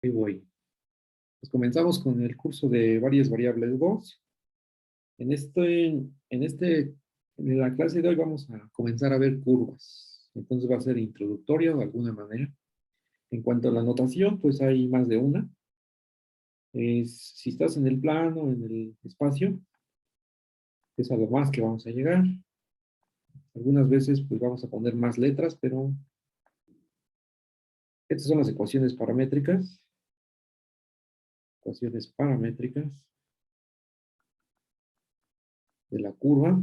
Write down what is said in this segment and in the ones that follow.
Ahí voy. Pues comenzamos con el curso de varias variables Gauss. En este, en la clase de hoy vamos a comenzar a ver curvas. Entonces va a ser introductoria de alguna manera. En cuanto a la notación, pues hay más de una. Si estás en el plano, en el espacio, es a lo más que vamos a llegar. Algunas veces pues vamos a poner más letras, pero estas son las ecuaciones paramétricas. Ecuaciones paramétricas de la curva.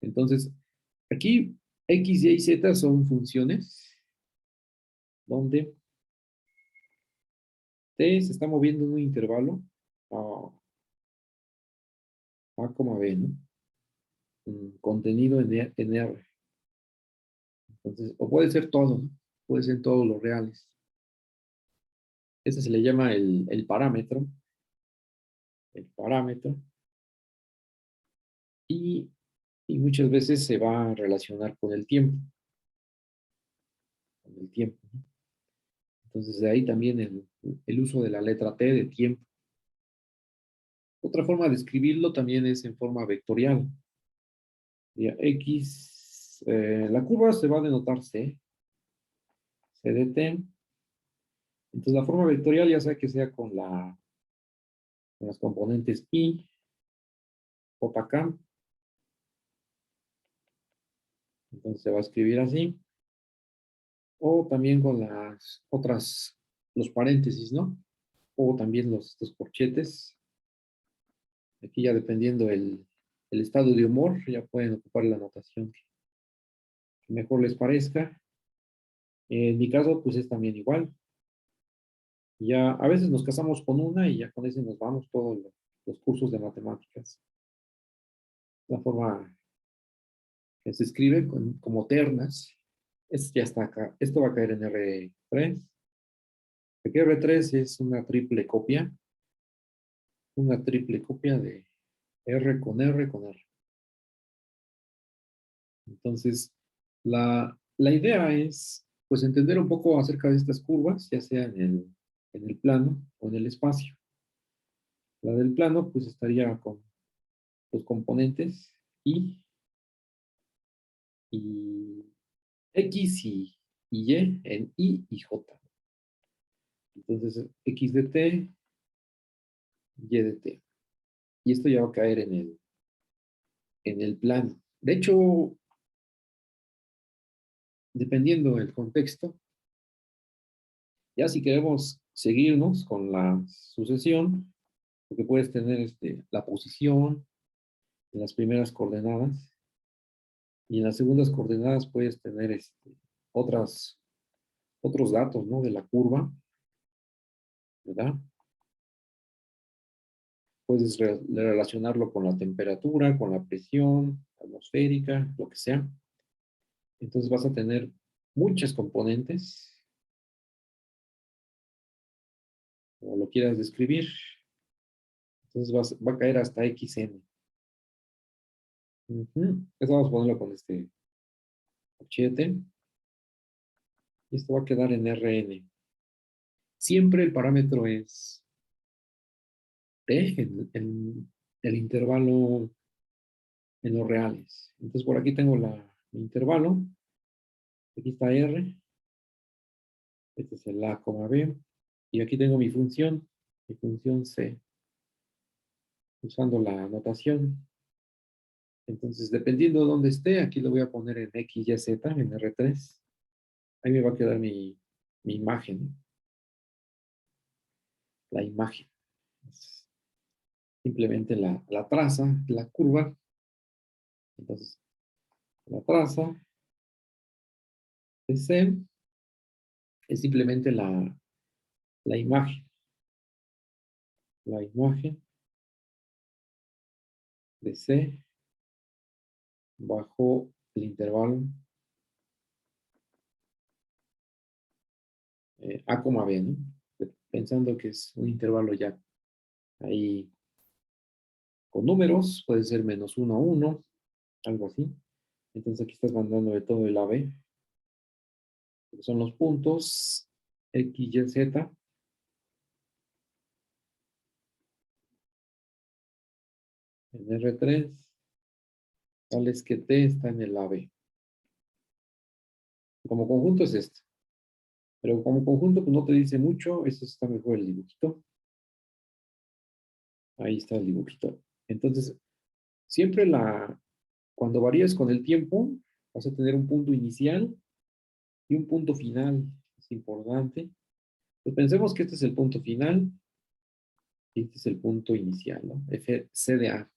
Entonces, aquí X, Y y Z son funciones donde T se está moviendo en un intervalo A, B, ¿no? Contenido en R. Entonces, o puede ser todo, ¿no? Puede ser todos los reales. Ese se le llama el parámetro. El parámetro. Y, y muchas veces se va a relacionar con el tiempo. Con el tiempo, ¿no? Entonces, de ahí también el uso de la letra T de tiempo. Otra forma de escribirlo también es en forma vectorial. X, la curva se va a denotar C de T. Entonces la forma vectorial ya sea que sea con las componentes I, J, K. Entonces se va a escribir así. O también con las otras, los paréntesis, ¿no? O también estos corchetes. Aquí ya dependiendo el estado de humor, ya pueden ocupar la notación que mejor les parezca. En mi caso, pues es también igual. Ya a veces nos casamos con una y ya con ese nos vamos todos los cursos de matemáticas. La forma que se escribe como ternas. Esto ya está acá. Esto va a caer en R3. Aquí R3 es una triple copia. Una triple copia de R con R con R. Entonces, la idea es pues entender un poco acerca de estas curvas, ya sea en el plano o en el espacio. La del plano pues estaría con los componentes y X y Y en I y J. Entonces, X de T, Y de T. Y esto ya va a caer en el plano. De hecho, dependiendo del contexto, ya si queremos seguirnos con la sucesión, porque puedes tener la posición en las primeras coordenadas y en las segundas coordenadas puedes tener otros datos, ¿no? De la curva, ¿verdad? Puedes relacionarlo con la temperatura, con la presión atmosférica, lo que sea. Entonces vas a tener muchas componentes, como lo quieras describir. Entonces va a caer hasta XN. Esto vamos a ponerlo con este 7. Y esto va a quedar en RN. Siempre el parámetro es T en el intervalo en los reales. Entonces por aquí tengo mi intervalo. Aquí está R. Este es el A, B. Y aquí tengo mi función C, usando la notación. Entonces, dependiendo de dónde esté, aquí lo voy a poner en X, Y, Z, en R3. Ahí me va a quedar mi imagen. La imagen. Es simplemente la traza, la curva. Entonces, la traza de C es simplemente la imagen. La imagen de C bajo el intervalo A, B, ¿no? Pensando que es un intervalo ya ahí con números, puede ser -1 a 1, algo así. Entonces aquí estás mandando de todo el AB, que son los puntos, X, Y, Z, en R3, tal es que T está en el AB. Como conjunto es esto. Pero como conjunto pues no te dice mucho, eso está mejor el dibujito. Ahí está el dibujito. Entonces, siempre cuando varías con el tiempo, vas a tener un punto inicial y un punto final. Es importante. Pues pensemos que este es el punto final y este es el punto inicial, ¿no? F, C de A.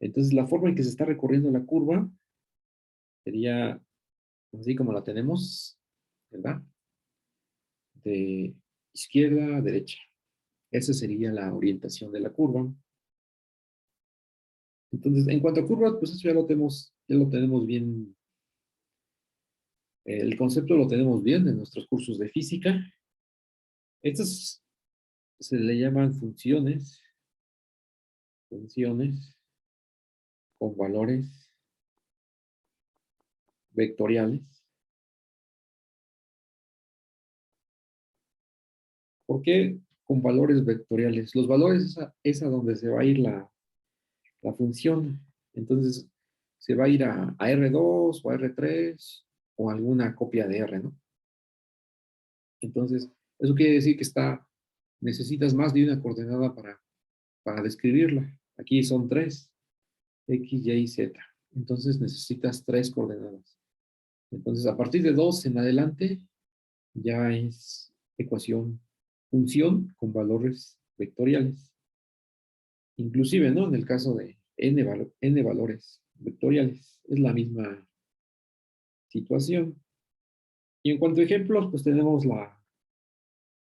Entonces, la forma en que se está recorriendo la curva sería así como la tenemos, ¿verdad? De izquierda a derecha. Esa sería la orientación de la curva. Entonces, en cuanto a curvas, pues eso ya lo tenemos bien. El concepto lo tenemos bien en nuestros cursos de física. Estas se le llaman funciones con valores vectoriales. ¿Por qué con valores vectoriales? Los valores es a donde se va a ir la función. Entonces, se va a ir a R2 o a R3 o alguna copia de R, ¿no? Entonces, eso quiere decir que necesitas más de una coordenada para describirla. Aquí son tres, X, Y y Z. Entonces necesitas tres coordenadas. Entonces, a partir de dos en adelante, ya es función con valores vectoriales. Inclusive, ¿no? En el caso de n valores vectoriales, es la misma situación. Y en cuanto a ejemplos, pues tenemos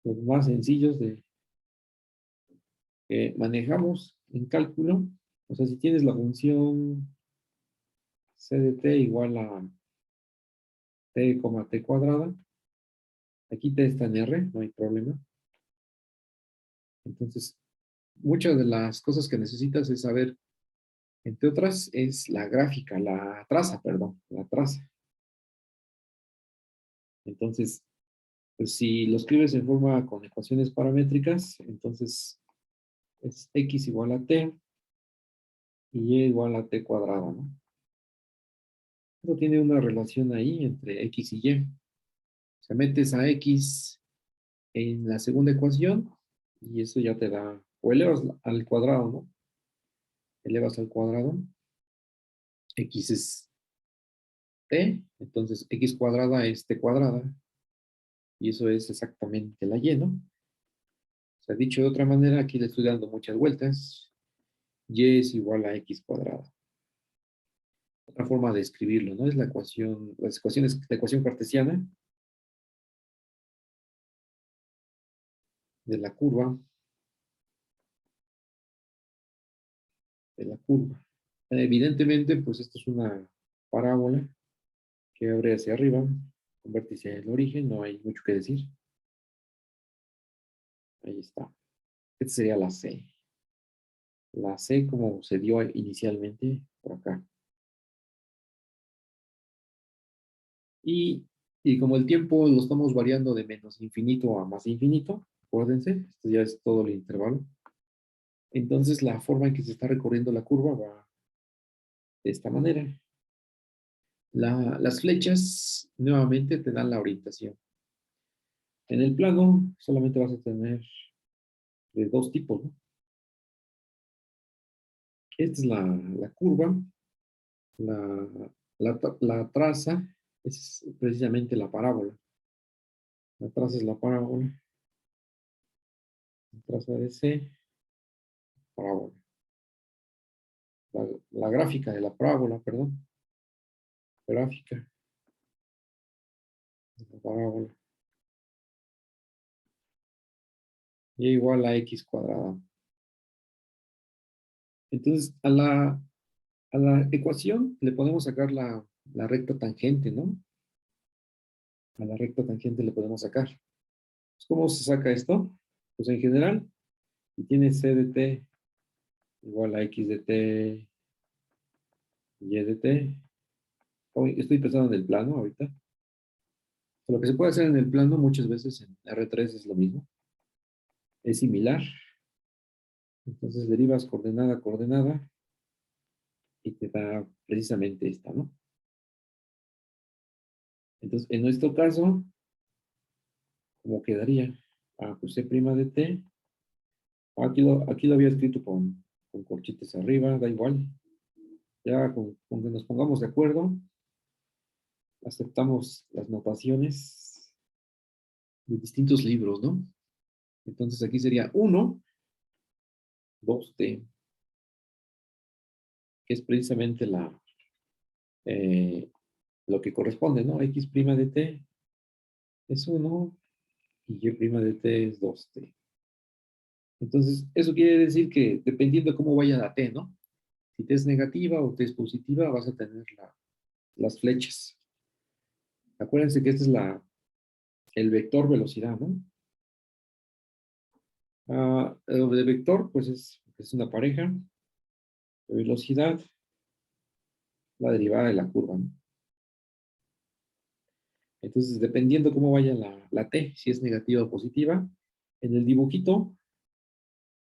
los más sencillos que manejamos en cálculo. O sea, si tienes la función c de t igual a t, t cuadrada, aquí t está en r, no hay problema. Entonces, muchas de las cosas que necesitas es saber, entre otras, es la gráfica, la traza, perdón, la traza. Entonces, pues si lo escribes en forma con ecuaciones paramétricas, entonces es x igual a t y y igual a t cuadrada, ¿no? Eso tiene una relación ahí entre x y y. O sea, metes a x en la segunda ecuación y eso ya te da, o elevas al cuadrado, ¿no? Elevas al cuadrado, x es t, entonces x cuadrada es t cuadrada y eso es exactamente la y, ¿no? O sea, dicho de otra manera, aquí le estoy dando muchas vueltas, y es igual a x cuadrada. Otra forma de escribirlo, ¿no? Es la ecuación cartesiana de la curva, de la curva. Evidentemente, pues esto es una parábola que abre hacia arriba, con vértice en el origen, no hay mucho que decir. Ahí está. Esta sería la C. La C como se dio inicialmente por acá. Y, y como el tiempo lo estamos variando de menos infinito a más infinito, acuérdense, esto ya es todo el intervalo. Entonces la forma en que se está recorriendo la curva va de esta manera. Las flechas nuevamente te dan la orientación. En el plano solamente vas a tener de dos tipos, ¿no? Esta es la curva, la, la traza es precisamente la parábola. La traza es la parábola, la traza de C, parábola. La gráfica de la parábola, perdón, gráfica de la parábola. Y igual a x cuadrada. Entonces, a la ecuación le podemos sacar la recta tangente, ¿no? A la recta tangente le podemos sacar. Pues, ¿cómo se saca esto? Pues en general, si tienes c de t igual a x de t, y de t, estoy pensando en el plano ahorita. Lo que se puede hacer en el plano muchas veces en R3 es lo mismo, es similar. Entonces derivas coordenada a coordenada y te da precisamente esta, ¿no? Entonces, en nuestro caso, ¿cómo quedaría? Ah, pues C' de T. Aquí lo había escrito con corchetes arriba, da igual. Ya con que nos pongamos de acuerdo, aceptamos las notaciones de distintos libros, ¿no? Entonces aquí sería 1, 2T, que es precisamente eh, lo que corresponde, ¿no? X' de T es 1 y Y' de T es 2T. Entonces, eso quiere decir que dependiendo de cómo vaya la T, ¿no? Si T es negativa o T es positiva, vas a tener las flechas. Acuérdense que este es el vector velocidad, ¿no? De vector, pues es una pareja de velocidad, la derivada de la curva, ¿no? Entonces, dependiendo cómo vaya la T, si es negativa o positiva, en el dibujito,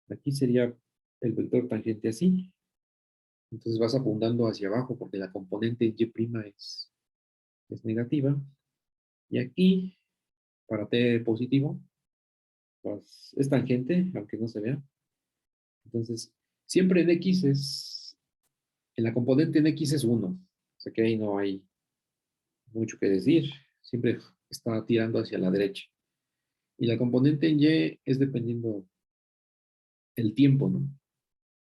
aquí sería el vector tangente así. Entonces vas apuntando hacia abajo porque la componente Y' es negativa. Y aquí, para T positivo, pues es tangente, aunque no se vea. Entonces, siempre en la componente en X es 1. O sea que ahí no hay mucho que decir. Siempre está tirando hacia la derecha. Y la componente en Y es dependiendo el tiempo, ¿no?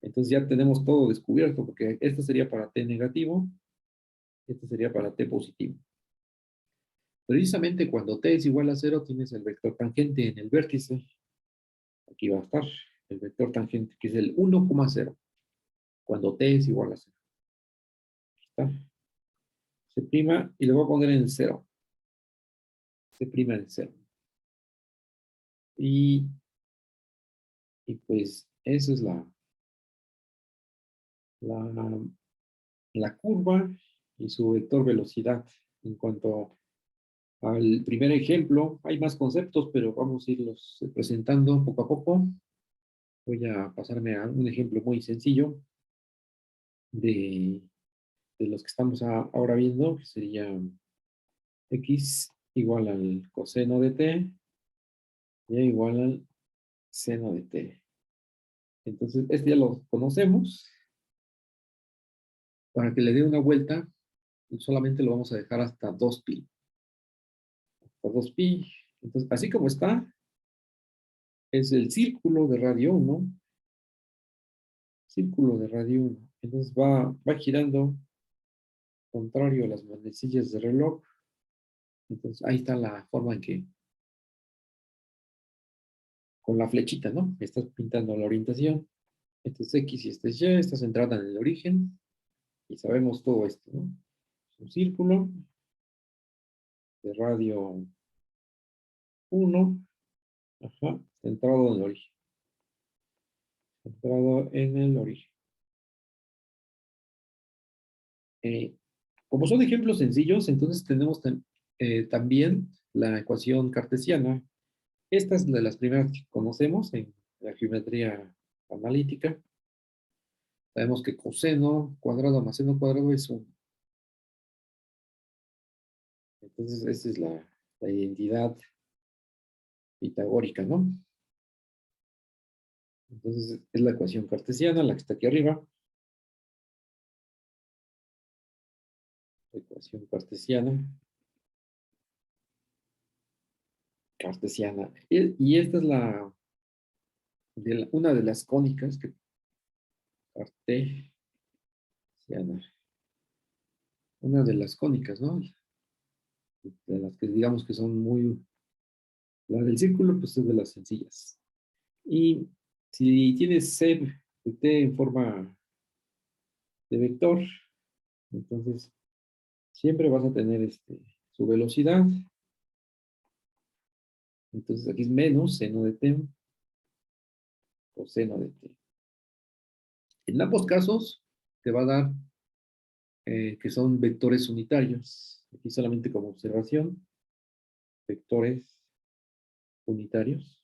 Entonces ya tenemos todo descubierto, porque esto sería para T negativo, esto sería para T positivo. Precisamente cuando T es igual a 0, tienes el vector tangente en el vértice. Aquí va a estar el vector tangente, que es el 1,0, cuando T es igual a 0. Aquí está. C' y le voy a poner en 0. C' en 0. Y, y pues esa es la, la curva y su vector velocidad. En cuanto al primer ejemplo, hay más conceptos, pero vamos a irlos presentando poco a poco. Voy a pasarme a un ejemplo muy sencillo de, de los que estamos ahora viendo, que sería x igual al coseno de t y igual al seno de t. Entonces, este ya lo conocemos. Para que le dé una vuelta, solamente lo vamos a dejar hasta 2pi. Hasta 2pi. Entonces, así como está, es el círculo de radio 1. Círculo de radio 1. Entonces va girando contrario a las manecillas de reloj. Entonces, ahí está la forma en que, con la flechita, ¿no? Estás pintando la orientación. Este es X y este es Y, está centrada en el origen. Y sabemos todo esto, ¿no? Es un círculo de radio 1, ajá, centrado en el origen. Centrado en el origen. Eh, Como son ejemplos sencillos, entonces tenemos también la ecuación cartesiana. Esta es de las primeras que conocemos en la geometría analítica. Sabemos que coseno cuadrado más seno cuadrado es 1. Entonces, esa es la identidad pitagórica, ¿no? Entonces, es la ecuación cartesiana, la que está aquí arriba. La ecuación cartesiana. Cartesiana. Y esta es una de las cónicas que cartesiana. Una de las cónicas, ¿no? De las que digamos que son muy... La del círculo, pues es de las sencillas. Y si tienes C de T en forma de vector, entonces siempre vas a tener su velocidad. Entonces aquí es menos seno de T o seno de T. En ambos casos te va a dar que son vectores unitarios. Aquí solamente como observación. vectores unitarios.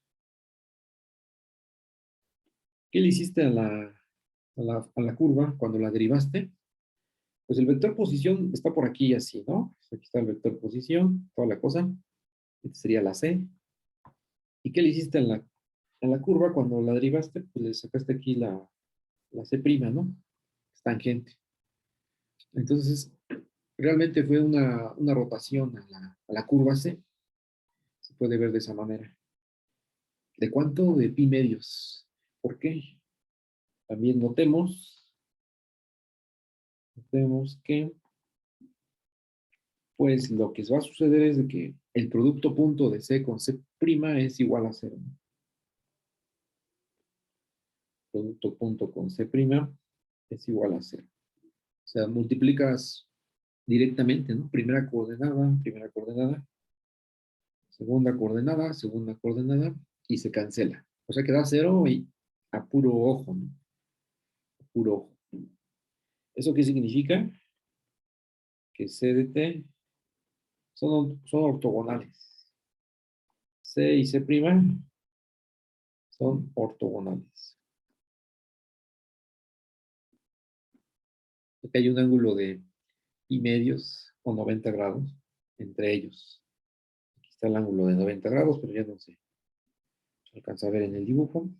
¿Qué le hiciste a la curva cuando la derivaste? Pues el vector posición está por aquí así, ¿no? Aquí está el vector posición, toda la cosa. Esta sería la C. ¿Y qué le hiciste a la curva cuando la derivaste? Pues le sacaste aquí la C', ¿no? Es tangente. Entonces, realmente fue una rotación a la curva C. Se puede ver de esa manera. ¿De cuánto? De pi medios. ¿Por qué? También notemos que, pues, lo que va a suceder es de que el producto punto de C con C' es igual a 0. Producto punto con C' es igual a 0. O sea, multiplicas directamente, ¿no? Primera coordenada, segunda coordenada, y se cancela. O sea que da 0 y a puro ojo, ¿no? A puro ojo. ¿Eso qué significa? Que C de T son ortogonales. C y C' son ortogonales. Aquí hay un ángulo de pi medios o 90 grados entre ellos. Aquí está el ángulo de 90 grados, pero ya no se alcanza a ver en el dibujo.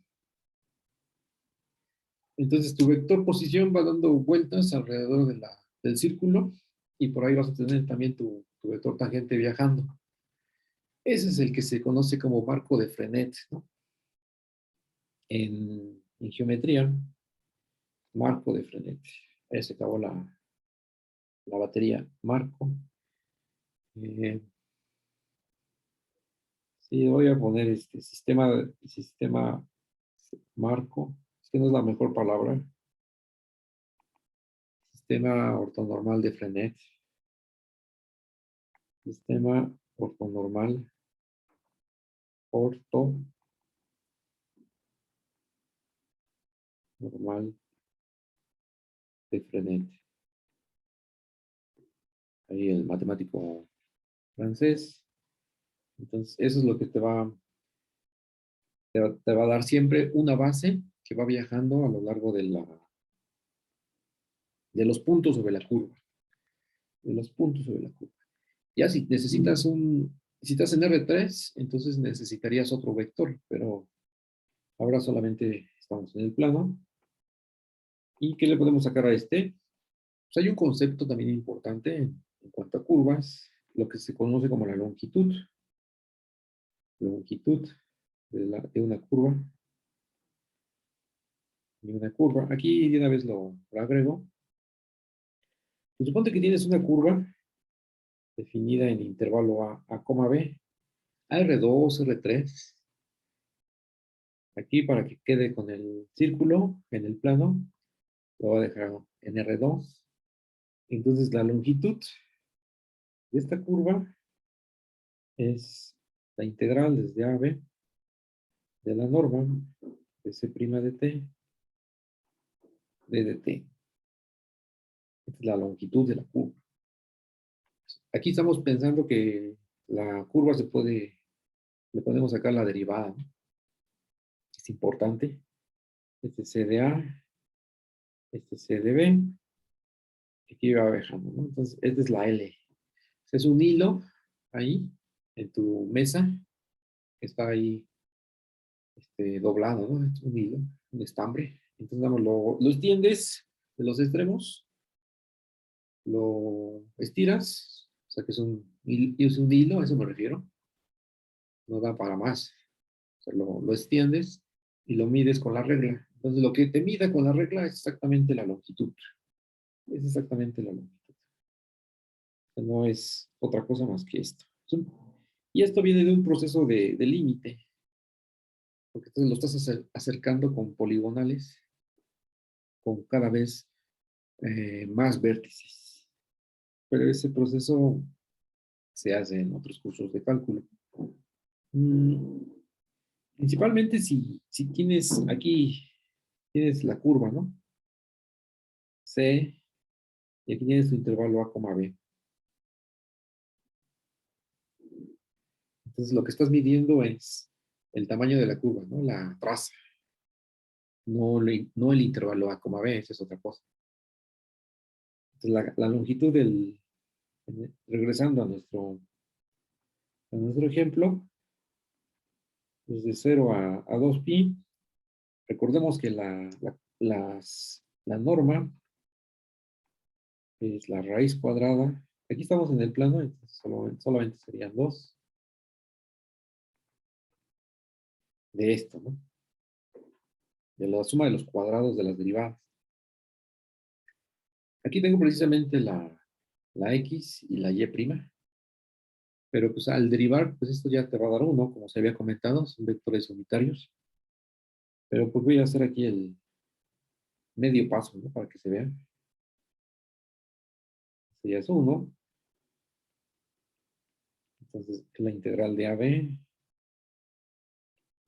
Entonces tu vector posición va dando vueltas alrededor del círculo y por ahí vas a tener también tu vector tangente viajando. Ese es el que se conoce como marco de Frenet, ¿no? En geometría, marco de Frenet. Ahí se acabó la batería marco. Eh, sí, voy a poner este sistema marco. Es que no es la mejor palabra. Sistema ortonormal de Frenet. Sistema ortonormal. Ortonormal de Frenet. Ahí el matemático francés. Entonces, eso es lo que te va a dar siempre una base que va viajando a lo largo de los puntos sobre la curva. De los puntos sobre la curva. Ya si si estás en R3, entonces necesitarías otro vector, pero ahora solamente estamos en el plano. ¿Y qué le podemos sacar a este? Pues hay un concepto también importante en cuanto a curvas, lo que se conoce como la longitud. Longitud de una curva. Aquí de una vez lo agrego. Pues suponte que tienes una curva definida en intervalo a, B, a R2, R3. Aquí para que quede con el círculo en el plano, lo voy a dejar en R2. Entonces la longitud de esta curva es la integral desde a B de la norma de C' de T de T. Esta es la longitud de la curva. Aquí estamos pensando que la curva le podemos sacar la derivada, ¿no? Es importante. Este C de A, este C de B, aquí va bajando, ¿no? Entonces, esta es la L. Es un hilo ahí en tu mesa que está ahí doblado, ¿no? Es un hilo, un estambre. Entonces, vamos, lo extiendes de los extremos, lo estiras, o sea que es un hilo, a eso me refiero. No da para más. O sea, lo extiendes y lo mides con la regla. Entonces, lo que te mida con la regla es exactamente la longitud. Es exactamente la longitud. O sea, no es otra cosa más que esto. Y esto viene de un proceso de límite, porque entonces lo estás acercando con poligonales, con cada vez más vértices. Pero ese proceso se hace en otros cursos de cálculo. Mm, Principalmente si tienes la curva, ¿no? C, y aquí tienes tu intervalo A, B. Entonces lo que estás midiendo es el tamaño de la curva, ¿no? La traza, no el intervalo A, B, esa es otra cosa. Entonces la longitud regresando a nuestro ejemplo, desde 0 a 2pi, recordemos que la norma es la raíz cuadrada. Aquí estamos en el plano, entonces solamente serían 2 de esto, ¿no? De la suma de los cuadrados de las derivadas. Aquí tengo precisamente la x y la y prima, pero pues al derivar, pues esto ya te va a dar 1, como se había comentado, son vectores unitarios. Pero pues voy a hacer aquí el medio paso, ¿no? Para que se vea. Esto ya es 1. Entonces, la integral de AB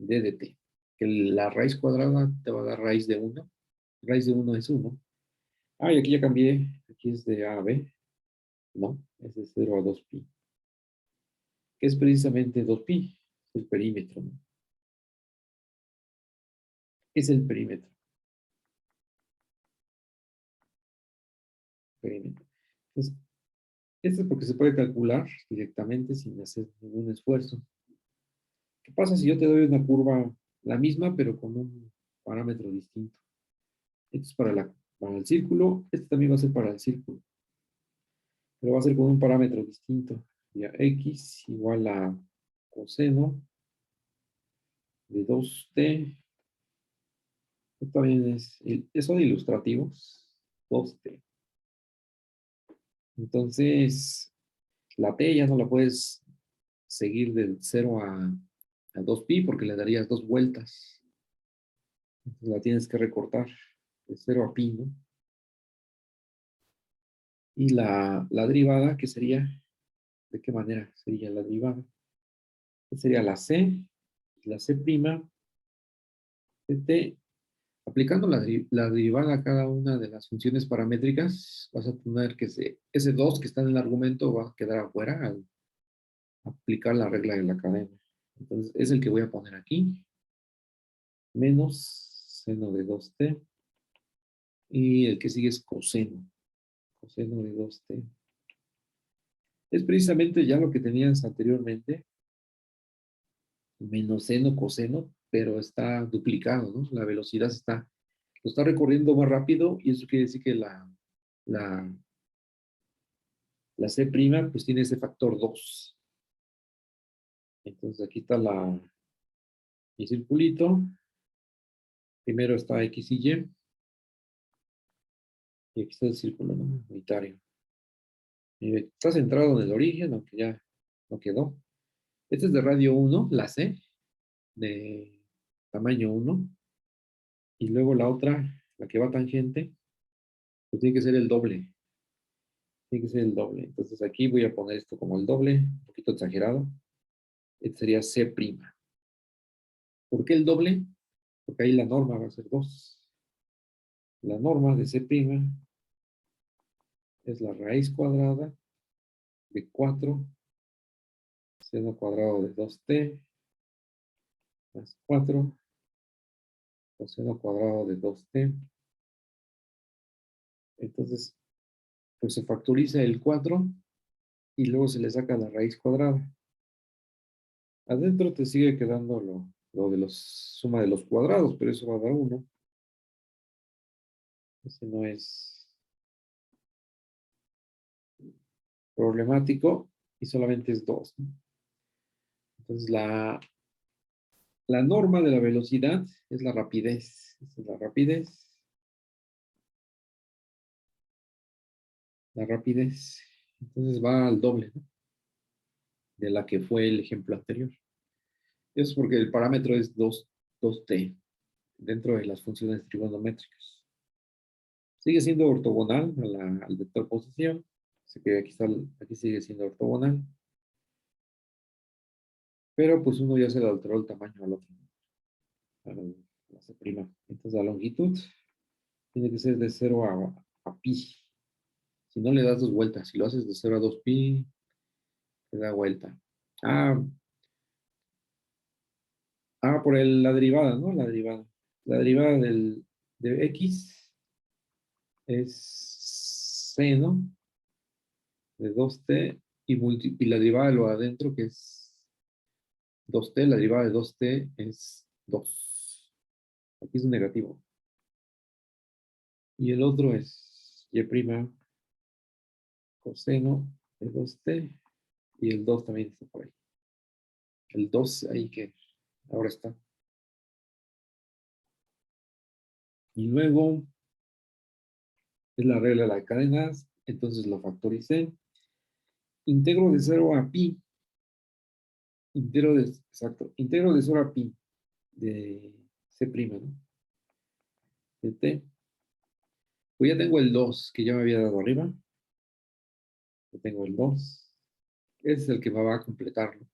de dt. Que la raíz cuadrada te va a dar raíz de 1. Raíz de 1 es 1. Ah, y aquí ya cambié. Aquí es de A a B. No, es de 0 a 2pi. Que es precisamente 2pi. Es el perímetro, ¿no? Es el perímetro. Perímetro. Entonces, esto es porque se puede calcular directamente sin hacer ningún esfuerzo. ¿Qué pasa si yo te doy una curva la misma, pero con un parámetro distinto? Esto es para el círculo, este también va a ser para el círculo, pero va a ser con un parámetro distinto. Ya x igual a coseno de 2t. Esto también son ilustrativos, 2t. Entonces, la t ya no la puedes seguir del 0 a 2pi porque le darías 2 vueltas. Entonces la tienes que recortar de 0 a pi, ¿no? Y la derivada, ¿qué sería? ¿De qué manera sería la derivada? ¿Qué sería la c? La c' de t. Aplicando la derivada a cada una de las funciones paramétricas, vas a tener que ese 2 que está en el argumento va a quedar afuera al aplicar la regla de la cadena. Entonces, es el que voy a poner aquí, menos seno de 2t, y el que sigue es coseno de 2t. Es precisamente ya lo que tenías anteriormente, menos seno, coseno, pero está duplicado, ¿no? La velocidad lo está recorriendo más rápido y eso quiere decir que la, la C' pues tiene ese factor 2. Entonces aquí está mi circulito. Primero está X y Y. Y aquí está el círculo, ¿no? Unitario. Y está centrado en el origen, aunque ya no quedó. Este es de radio 1, la C, de tamaño 1. Y luego la otra, la que va tangente, pues tiene que ser el doble. Tiene que ser el doble. Entonces aquí voy a poner esto como el doble, un poquito exagerado. Este sería C'. ¿Por qué el doble? Porque ahí la norma va a ser 2. La norma de C' es la raíz cuadrada de 4 seno cuadrado de 2t más 4 coseno cuadrado de 2t. Entonces, pues se factoriza el 4 y luego se le saca la raíz cuadrada. Adentro te sigue quedando lo de la suma de los cuadrados, pero eso va a dar 1. Ese no es problemático y solamente es 2, ¿no? Entonces, la norma de la velocidad es la rapidez. Esta es la rapidez. La rapidez. Entonces va al doble, ¿no? De la que fue el ejemplo anterior. Eso es porque el parámetro es 2t dentro de las funciones trigonométricas. Sigue siendo ortogonal al vector posición. Así que aquí sigue siendo ortogonal. Pero pues uno ya se le alteró el tamaño al otro. A la C'. Entonces la longitud tiene que ser de 0 a pi. Si no le das 2 vueltas, si lo haces de 0 a 2pi, te da vuelta. Ah, Por la derivada, ¿no? La derivada. La derivada de x es seno de 2t y la derivada de lo de adentro, que es 2t, la derivada de 2t es 2. Aquí es un negativo. Y el otro es y' coseno de 2t y el 2 también está por ahí. El 2 ahí que ahora está. Y luego es la regla de las cadenas, entonces lo factoricé. Integro de 0 a pi. Integro de 0 a pi de c', ¿no? De t. Pues ya tengo el 2 que ya me había dado arriba. Ya tengo el 2. Ese es el que me va a completar, ¿no?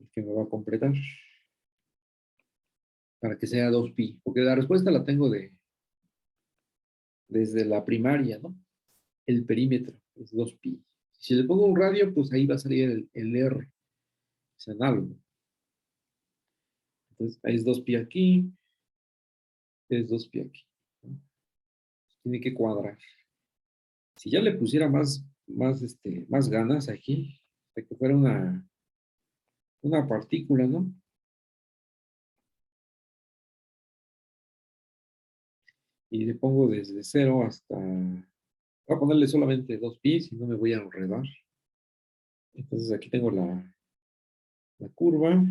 El que me va a completar para que sea 2pi. Porque la respuesta la tengo desde la primaria, ¿no? El perímetro es 2pi. Si le pongo un radio, pues ahí va a salir el R. Es análogo. Entonces, ahí es 2pi aquí, es 2pi aquí, ¿no? Tiene que cuadrar. Si ya le pusiera más ganas aquí, de que fuera una partícula, ¿no? Y le pongo desde 0 hasta... Voy a ponerle solamente 2pi, si no me voy a enredar. Entonces aquí tengo la curva,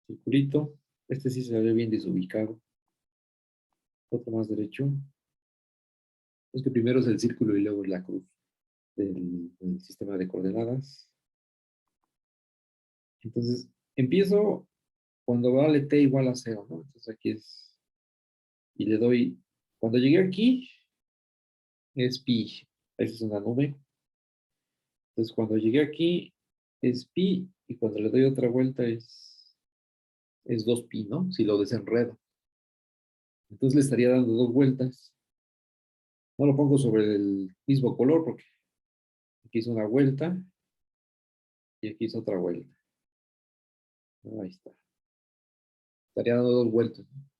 circulito. Este sí se ve bien desubicado. Otro más derecho. Es que primero es el círculo y luego es la cruz del sistema de coordenadas. Entonces, empiezo cuando vale t igual a 0, ¿no? Entonces aquí es, y le doy, cuando llegué aquí, es pi. Esa es una nube. Entonces, cuando llegué aquí, es pi, y cuando le doy otra vuelta es 2pi, ¿no? Si lo desenredo. Entonces le estaría dando 2 vueltas. No lo pongo sobre el mismo color porque aquí hizo una vuelta y aquí hizo otra vuelta. Ahí está. Estaría dando 2 vueltas, ¿no?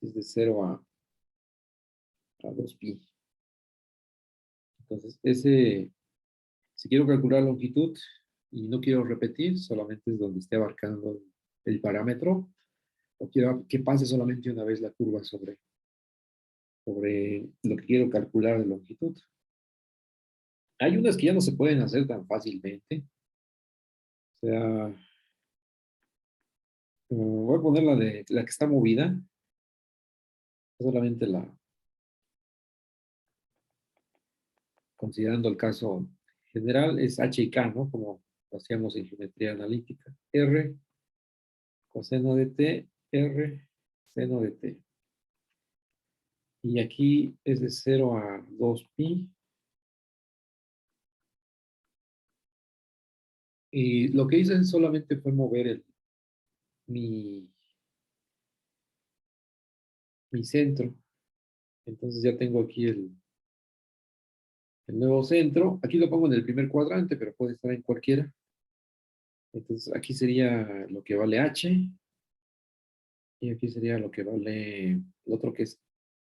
Es de 0 a 2pi. Entonces, si quiero calcular longitud y no quiero repetir, solamente es donde esté abarcando el parámetro, o quiero que pase solamente una vez la curva sobre lo que quiero calcular de longitud. Hay unas que ya no se pueden hacer tan fácilmente. O sea, voy a poner la que está movida, solamente considerando el caso general, es h y k, ¿no? Como lo hacíamos en geometría analítica. R, coseno de t, R, seno de t. Y aquí es de 0 a 2pi. Y lo que hice solamente fue mover mi, mi centro. Entonces ya tengo aquí el nuevo centro. Aquí lo pongo en el primer cuadrante, pero puede estar en cualquiera. Entonces aquí sería lo que vale h. Y aquí sería lo que vale el otro que es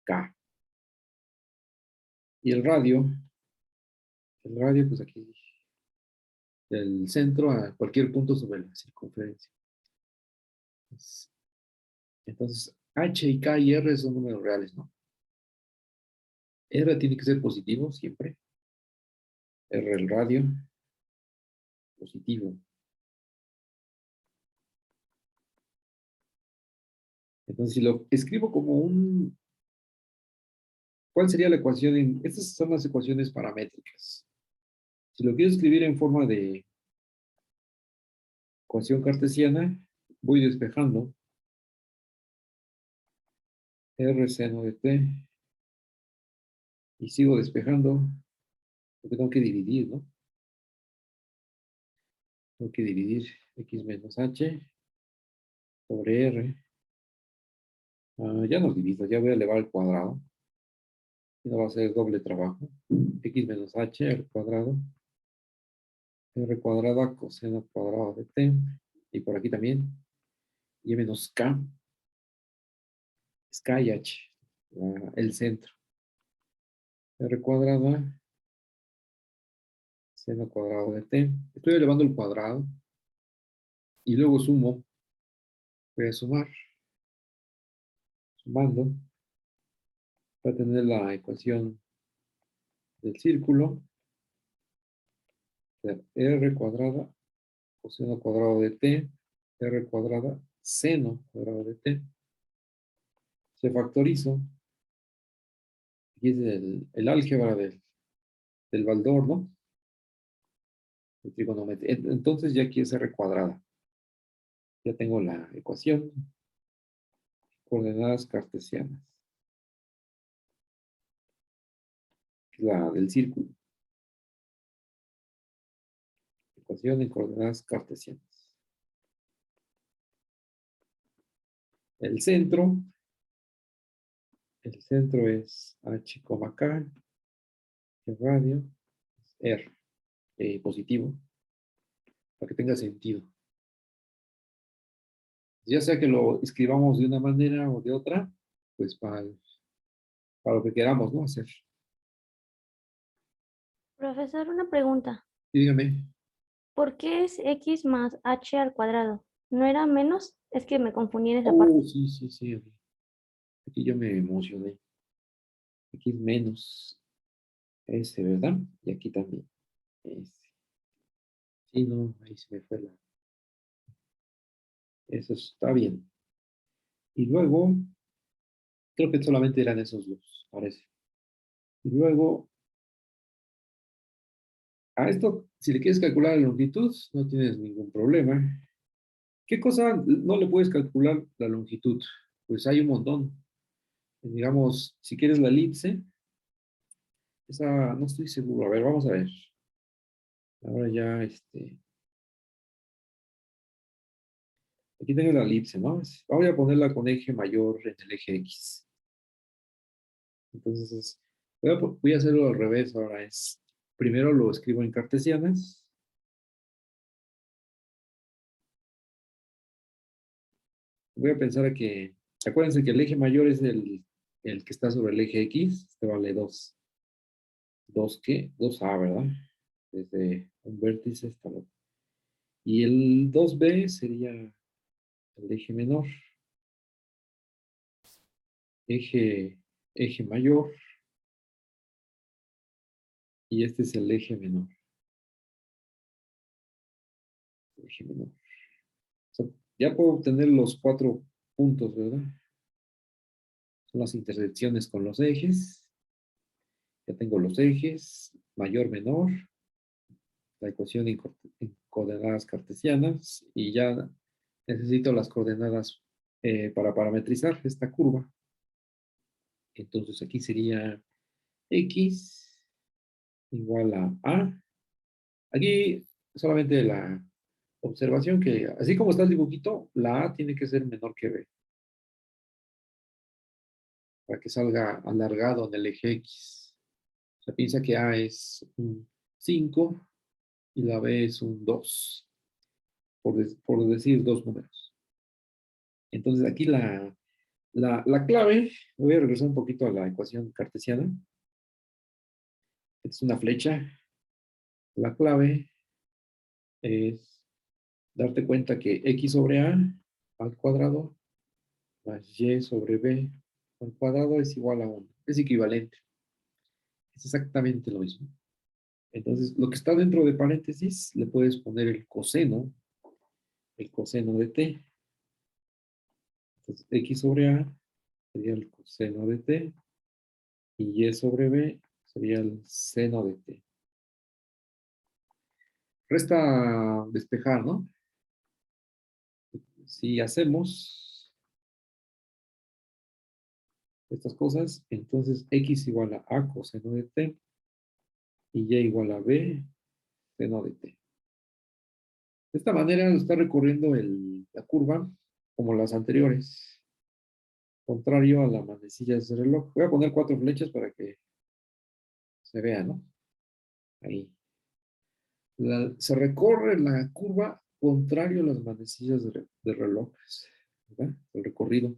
k. Y el radio pues aquí del centro a cualquier punto sobre la circunferencia. Entonces, h y k y r son números reales, ¿no? R tiene que ser positivo siempre. R el radio, positivo. Entonces, si lo escribo como ¿cuál sería la ecuación? Estas son las ecuaciones paramétricas. Si lo quiero escribir en forma de ecuación cartesiana, voy despejando R seno de t y sigo despejando porque tengo que dividir, ¿no? Tengo que dividir x menos h sobre r. Ya no divido, ya voy a elevar al cuadrado. Y no va a ser doble trabajo. X menos h al cuadrado. R cuadrada coseno cuadrado de t. y por aquí también, y menos K, es K y H, el centro. R cuadrada, seno cuadrado de T. Estoy elevando el cuadrado y luego sumo. Voy a sumar, sumando, para tener la ecuación del círculo, de R cuadrada, coseno cuadrado de T, R cuadrada, seno cuadrado de T. Se factorizo. Aquí es el álgebra del Baldor, ¿no? De trigonometría. Entonces ya aquí es R cuadrada. Ya tengo la ecuación, coordenadas cartesianas. La del círculo. Ecuación en coordenadas cartesianas. El centro es H, K, el radio, R, positivo, para que tenga sentido. Ya sea que lo escribamos de una manera o de otra, pues para lo que queramos, ¿no? Hacer. Profesor, una pregunta. Y dígame. ¿Por qué es x más h al cuadrado? ¿No era menos? Es que me confundí en esa parte. Oh, sí, sí, sí. Aquí yo me emocioné. Aquí es menos S, ¿verdad? Y aquí también. S. Sí, no, ahí se me fue la. Eso está bien. Y luego, creo que solamente eran esos dos, parece. Y luego, a esto, si le quieres calcular la longitud, no tienes ningún problema. ¿Qué cosa no le puedes calcular la longitud? Pues hay un montón. Digamos, si quieres la elipse, esa no estoy seguro. A ver, vamos a ver. Ahora ya, aquí tengo la elipse, ¿no? Voy a ponerla con eje mayor en el eje X. Entonces, voy a hacerlo al revés. Ahora primero lo escribo en cartesianas. Voy a pensar acuérdense que el eje mayor es el que está sobre el eje X. Este vale 2. ¿2 qué? 2A, ¿verdad? Desde un vértice hasta el otro. Y el 2B sería el eje menor. Eje mayor. Y este es el eje menor. Eje menor. O sea, ya puedo obtener los 4 puntos, ¿verdad? Son las intersecciones con los ejes. Ya tengo los ejes, mayor, menor, la ecuación en coordenadas cartesianas y ya necesito las coordenadas para parametrizar esta curva. Entonces aquí sería X igual a A. Aquí solamente la observación que, así como está el dibujito, la A tiene que ser menor que B para que salga alargado en el eje X. O sea, piensa que A es un 5 y la B es un 2, por decir dos números. Entonces aquí la clave, voy a regresar un poquito a la ecuación cartesiana. Esta es una flecha. La clave es darte cuenta que x sobre a al cuadrado más y sobre b al cuadrado es igual a 1. Es equivalente. Es exactamente lo mismo. Entonces, lo que está dentro de paréntesis, le puedes poner el coseno de t. Entonces, x sobre a sería el coseno de t y y sobre b sería el seno de t. Resta despejar, ¿no? Si hacemos estas cosas, entonces x igual a coseno de t y y igual a b seno de t. De esta manera está recorriendo la curva como las anteriores, contrario a la manecilla de ese reloj. Voy a poner 4 flechas para que se vea, ¿no? Ahí. Se recorre la curva contrario a las manecillas de relojes, ¿verdad? El recorrido.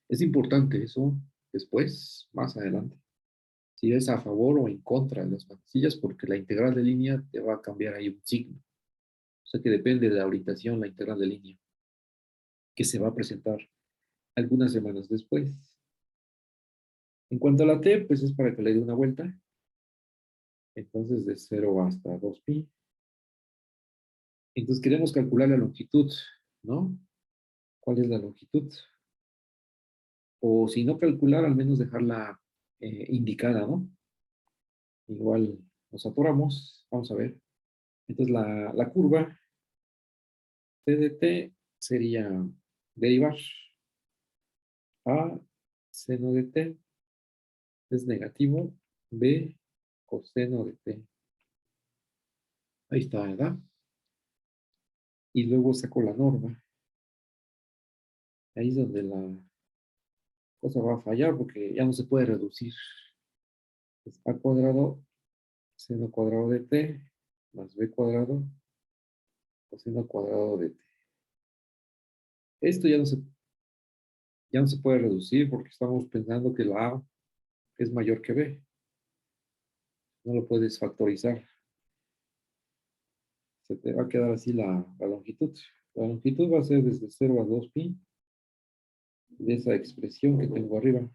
Es importante eso después, más adelante. Si es a favor o en contra de las manecillas, porque la integral de línea te va a cambiar ahí un signo. O sea que depende de la orientación, la integral de línea, que se va a presentar algunas semanas después. En cuanto a la t, pues es para que le dé una vuelta. Entonces de 0 hasta 2pi. Entonces queremos calcular la longitud, ¿no? ¿Cuál es la longitud? O si no calcular, al menos dejarla indicada, ¿no? Igual nos atoramos, vamos a ver. Entonces la curva t de t sería derivar a seno de t es negativo b coseno de t. Ahí está, ¿verdad? Y luego saco la norma. Ahí es donde la cosa va a fallar porque ya no se puede reducir. Es a cuadrado seno cuadrado de t más b cuadrado coseno cuadrado de t. Esto ya no se puede reducir porque estamos pensando que la a es mayor que b. No lo puedes factorizar. Se te va a quedar así la longitud. La longitud va a ser desde 0 a 2pi de esa expresión que tengo arriba.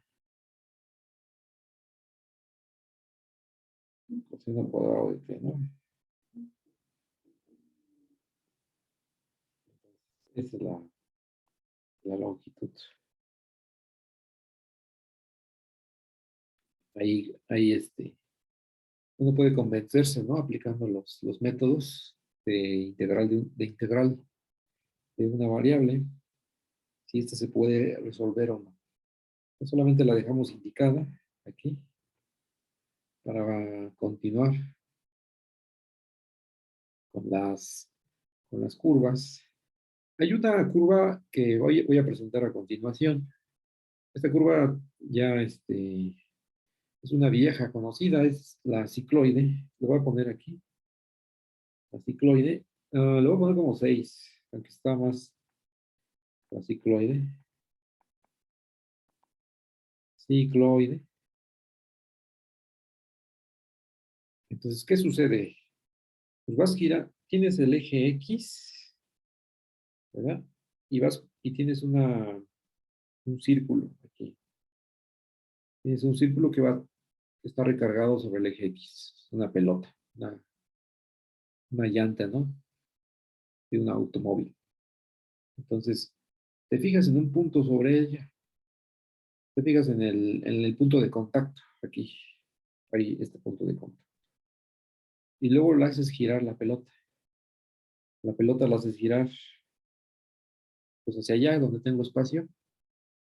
Coseno cuadrado de t, ¿no? Esa es la longitud. Ahí uno puede convencerse, ¿no? Aplicando los métodos de integral de una variable, si esta se puede resolver o no. Solamente la dejamos indicada aquí para continuar con las curvas. Hay una curva que voy a presentar a continuación. Esta curva ya es una vieja conocida, es la cicloide. Lo voy a poner aquí, la cicloide. Le voy a poner como 6, aunque está más la cicloide. Cicloide. Entonces, ¿qué sucede? Pues vas a girar, tienes el eje X, ¿verdad? Y tienes un círculo aquí. Tienes un círculo que está recargado sobre el eje X. Una pelota, una llanta, ¿no? De un automóvil. Entonces, te fijas en un punto sobre ella. Te fijas en el punto de contacto, aquí. Ahí, este punto de contacto. Y luego la haces girar la pelota. La pelota la haces girar pues hacia allá, donde tengo espacio.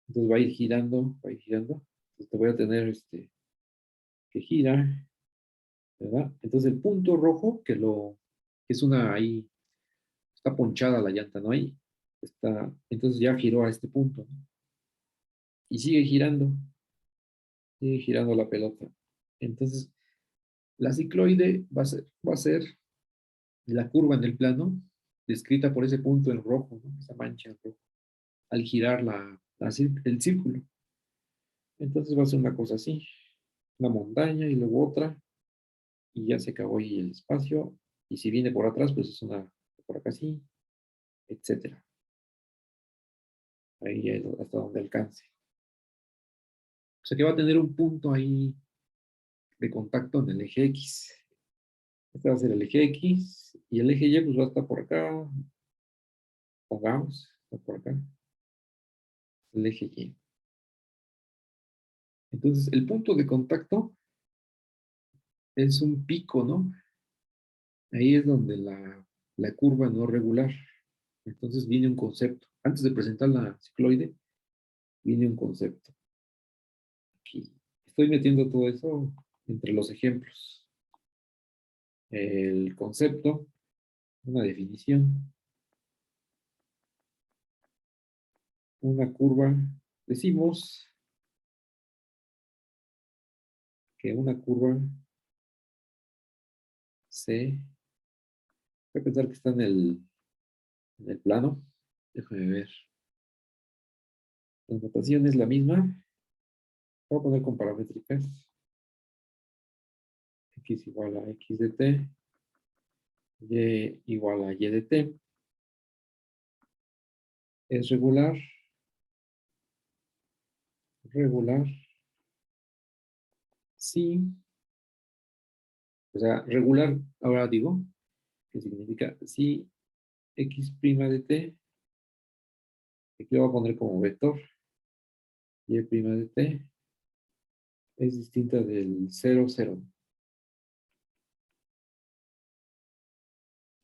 Entonces va a ir girando, va a ir girando. Entonces te voy a tener que gira, ¿verdad? Entonces el punto rojo, que es ahí, está ponchada la llanta, ¿no? Ahí está, entonces ya giró a este punto, ¿no? Y sigue girando la pelota. Entonces, la cicloide va a ser la curva en el plano, descrita por ese punto en rojo, ¿no? Esa mancha en rojo, al girar el círculo. Entonces va a ser una cosa así, una montaña y luego otra, y ya se acabó ahí el espacio. Y si viene por atrás, pues es una por acá así, etcétera. Ahí ya es hasta donde alcance. O sea que va a tener un punto ahí de contacto en el eje X. Este va a ser el eje X y el eje Y pues va a estar por acá. Pongamos, está por acá. El eje Y. Entonces, el punto de contacto es un pico, ¿no? Ahí es donde la curva no regular. Entonces viene un concepto. Antes de presentar la cicloide, viene un concepto. Aquí estoy metiendo todo eso entre los ejemplos. El concepto, una definición, una curva. Decimos que una curva C, voy a pensar que está en el plano. Déjame ver. La notación es la misma. Voy a poner con paramétricas. X igual a X de t. Y igual a Y de t. Es regular. Regular. Sí. O sea, regular, ahora digo, ¿qué significa? Si X' de t, aquí lo voy a poner como vector, Y' de t es distinta del 0, 0,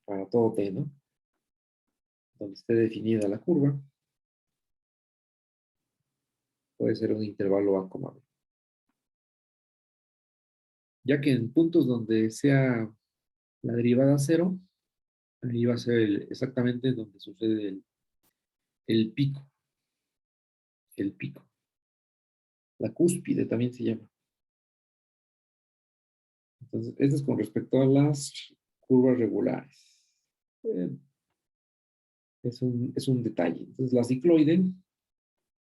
para todo t, ¿no? Donde esté definida la curva, puede ser un intervalo a, B. Ya que en puntos donde sea la derivada 0, ahí va a ser exactamente donde sucede el pico, el pico. La cúspide también se llama. Entonces, esto es con respecto a las curvas regulares. Es un detalle. Entonces, la cicloide,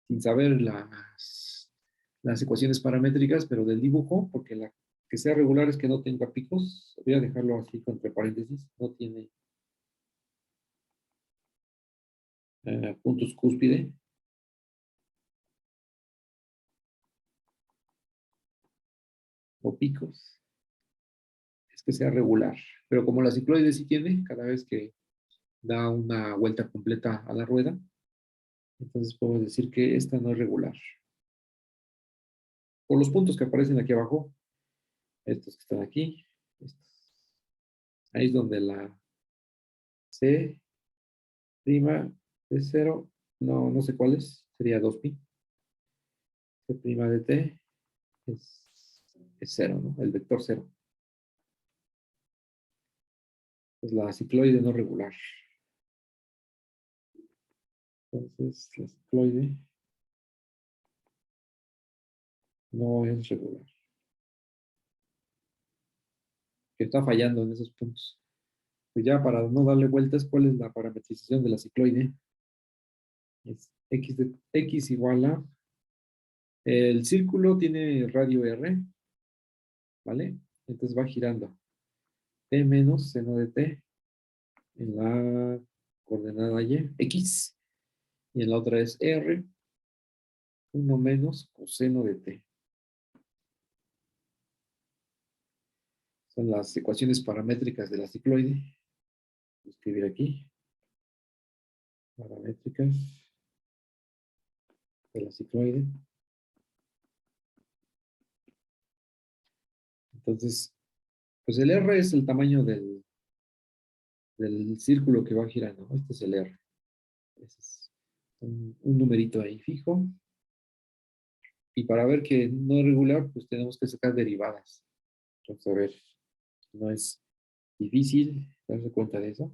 sin saber las ecuaciones paramétricas, pero del dibujo, porque la que sea regular es que no tenga picos. Voy a dejarlo así entre paréntesis. No tiene puntos cúspide. O picos. Es que sea regular. Pero como la cicloide sí tiene, cada vez que da una vuelta completa a la rueda, entonces podemos decir que esta no es regular. Por los puntos que aparecen aquí abajo, estos que están aquí, estos. Ahí es donde la C' de 0, no sé cuál es, sería 2pi. C' de t es 0, ¿no? El vector 0. Es la cicloide no regular. Entonces, la cicloide no es regular. Que está fallando en esos puntos. Pues ya para no darle vueltas, ¿cuál es la parametrización de la cicloide? Es X igual a... El círculo tiene radio R, ¿vale? Entonces va girando. T menos seno de T en la coordenada Y, X. Y en la otra es R, 1 menos coseno de T. Son las ecuaciones paramétricas de la cicloide. Voy a escribir aquí. Paramétricas de la cicloide. Entonces, pues el R es el tamaño del círculo que va girando. Este es el R. Ese es un numerito ahí fijo. Y para ver que no es regular, pues tenemos que sacar derivadas. Entonces, a ver, no es difícil darse cuenta de eso.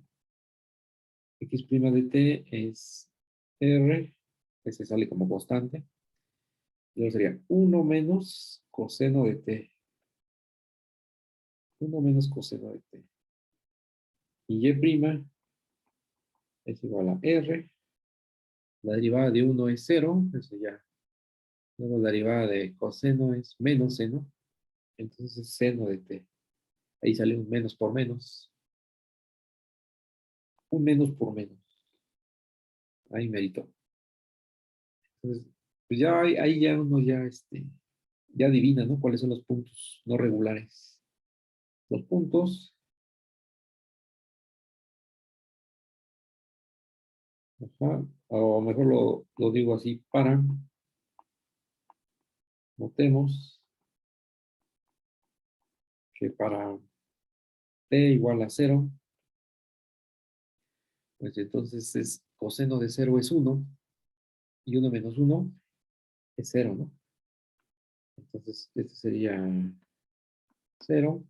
X' de t es R, que se sale como constante. Y luego sería 1 menos coseno de t. 1 menos coseno de t. Y Y' es igual a R. La derivada de 1 es 0, eso ya. Luego la derivada de coseno es menos seno. Entonces es seno de t. Ahí sale un menos por menos. Un menos por menos. Ahí merito. Entonces, pues ya ahí ya uno ya adivina, ¿no? ¿Cuáles son los puntos no regulares? Los puntos, ajá, o mejor lo digo así, notemos que para t igual a 0, pues entonces es coseno de 0 es 1 y 1 menos 1 es 0, ¿no? Entonces, este sería 0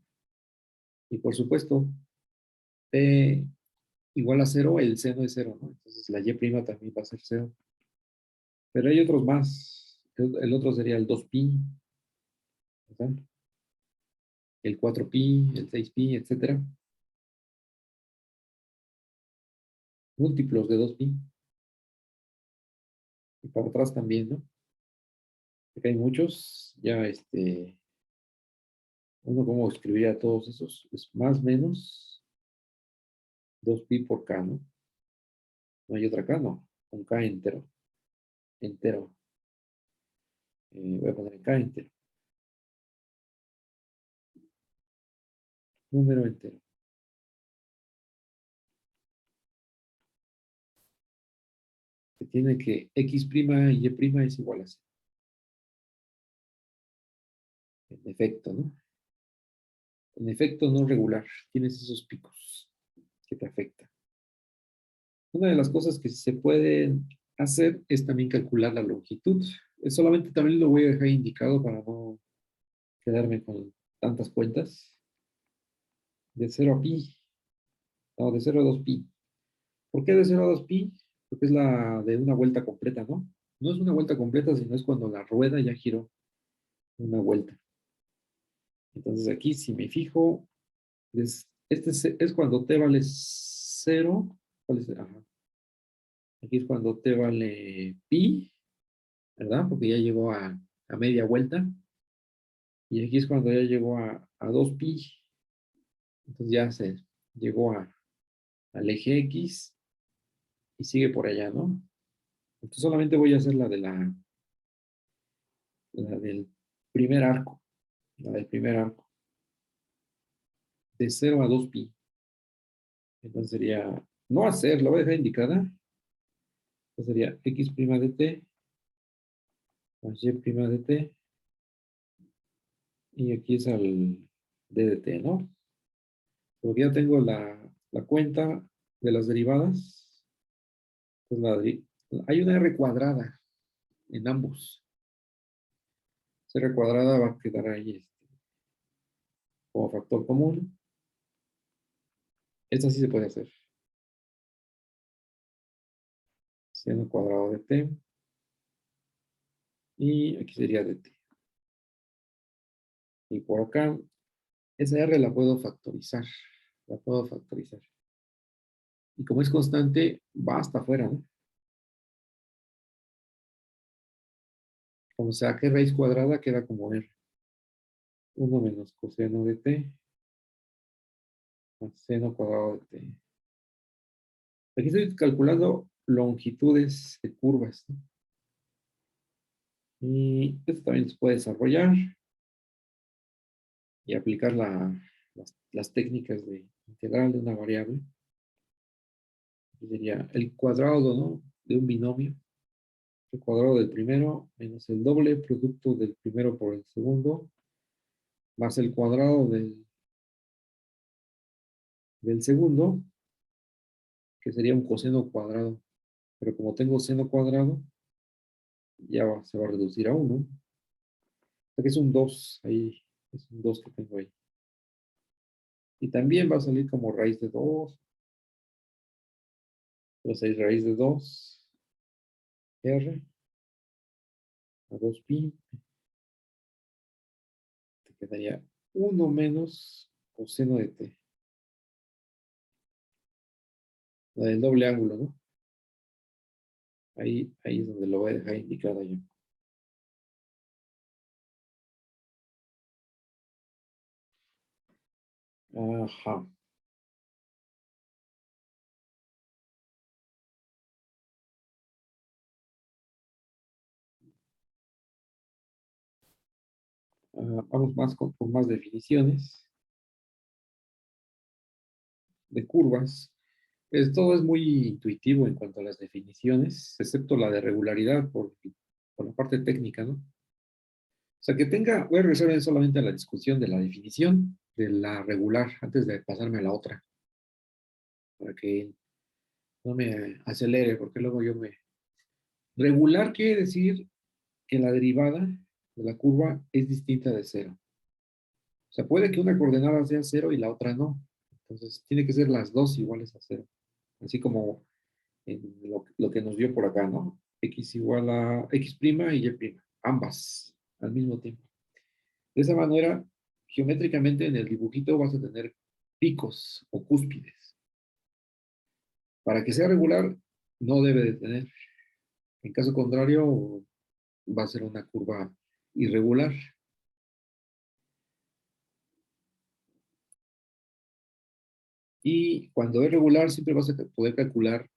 y por supuesto, t igual a 0, el seno es 0, ¿no? Entonces la y' también va a ser 0. Pero hay otros más. El otro sería el 2pi, ¿verdad? El 4pi, el 6pi, etcétera. múltiplos de 2pi. Y para atrás también, ¿no? Porque hay muchos, ya uno como escribiría todos esos, es más menos 2pi por k, ¿no? No hay otra k, no, con k entero, entero. Voy a poner k entero, número entero. Que tiene que x' y y' es igual a 0. En efecto, ¿no? En efecto no regular, tienes esos picos que te afectan. Una de las cosas que se pueden hacer es también calcular la longitud. Solamente también lo voy a dejar indicado para no quedarme con tantas cuentas. De 0 a pi, no, de 0 a 2pi. ¿Por qué de 0 a 2pi? Porque es la de una vuelta completa, ¿no? No es una vuelta completa, sino es cuando la rueda ya giró una vuelta. Entonces aquí, si me fijo, es cuando t vale 0. ¿Cuál es? Ajá. Aquí es cuando t vale pi, ¿verdad? Porque ya llegó a media vuelta. Y aquí es cuando ya llegó a 2pi. Entonces ya se llegó al eje X y sigue por allá, ¿no? Entonces solamente voy a hacer la del primer arco. La del primer arco. De 0 a 2pi. Entonces sería, no hacer, la voy a dejar indicada. Entonces sería x' de t más y' de t. Y aquí es al d de t, ¿no? Porque ya tengo la cuenta de las derivadas. Entonces hay una r cuadrada en ambos. Esa r cuadrada va a quedar ahí como factor común. Esta sí se puede hacer. Seno cuadrado de t. Y aquí sería de t. Y por acá, esa r la puedo factorizar. La puedo factorizar. Y como es constante, va hasta afuera, ¿no? Como saque raíz cuadrada, queda como r. 1 menos coseno de t más seno cuadrado de t. Aquí estoy calculando longitudes de curvas, ¿no? Y esto también se puede desarrollar y aplicar las técnicas de integral de una variable. Aquí sería el cuadrado, ¿no? De un binomio. El cuadrado del primero menos el doble producto del primero por el segundo más el cuadrado del segundo, que sería un coseno cuadrado. Pero como tengo seno cuadrado, se va a reducir a 1. O sea que es un 2 ahí, es un 2 que tengo ahí. Y también va a salir como raíz de 2. Entonces hay raíz de 2, R, a 2pi. Te quedaría 1 menos coseno de t. La del doble ángulo, ¿no? Ahí es donde lo voy a dejar indicado yo. Ajá. Vamos más con más definiciones de curvas. Todo es muy intuitivo en cuanto a las definiciones, excepto la de regularidad por la parte técnica, ¿no? O sea, voy a regresar solamente a la discusión de la definición de la regular antes de pasarme a la otra, para que no me acelere, porque luego Regular quiere decir que la derivada de la curva es distinta de cero. O sea, puede que una coordenada sea cero y la otra no. Entonces, tiene que ser las dos iguales a cero. Así como en lo que nos dio por acá, ¿no? X igual a X' y Y', ambas al mismo tiempo. De esa manera, geométricamente en el dibujito vas a tener picos o cúspides. Para que sea regular, no debe de tener. En caso contrario, va a ser una curva irregular. Y cuando es regular, siempre vas a poder calcular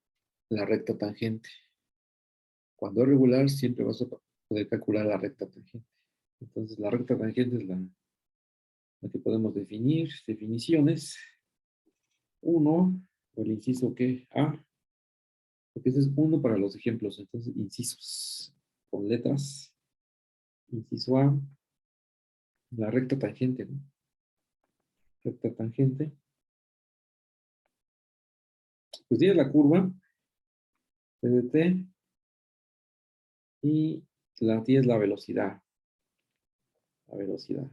la recta tangente. Cuando es regular, siempre vas a poder calcular la recta tangente. Entonces, la recta tangente es la que podemos definir. Definiciones. 1, o el inciso que A, porque ese es 1 para los ejemplos. Entonces, incisos con letras. Inciso A, la recta tangente, ¿no? Recta tangente. Pues tienes la curva CDT y la tienes la velocidad. La velocidad.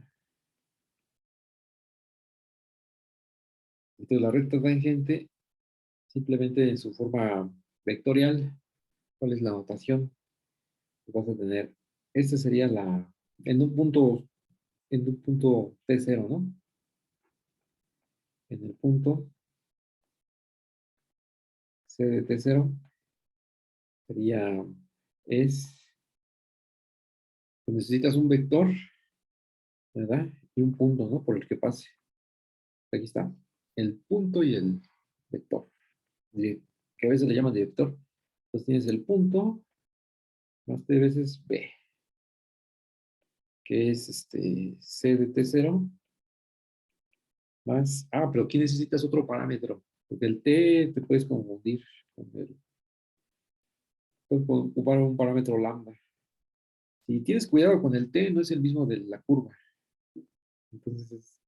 Entonces, la recta tangente, simplemente en su forma vectorial, ¿cuál es la notación? Vas a tener, esta sería en un punto T0, ¿no? En el punto C de T0 sería, pues necesitas un vector, ¿verdad? Y un punto, ¿no? Por el que pase. Aquí está, el punto y el vector, que a veces le llaman director. Entonces tienes el punto más T veces B, que es C de T0 más, pero aquí necesitas otro parámetro, porque el T te puedes confundir con puedes ocupar un parámetro lambda. Si tienes cuidado con el T, no es el mismo de la curva. Entonces,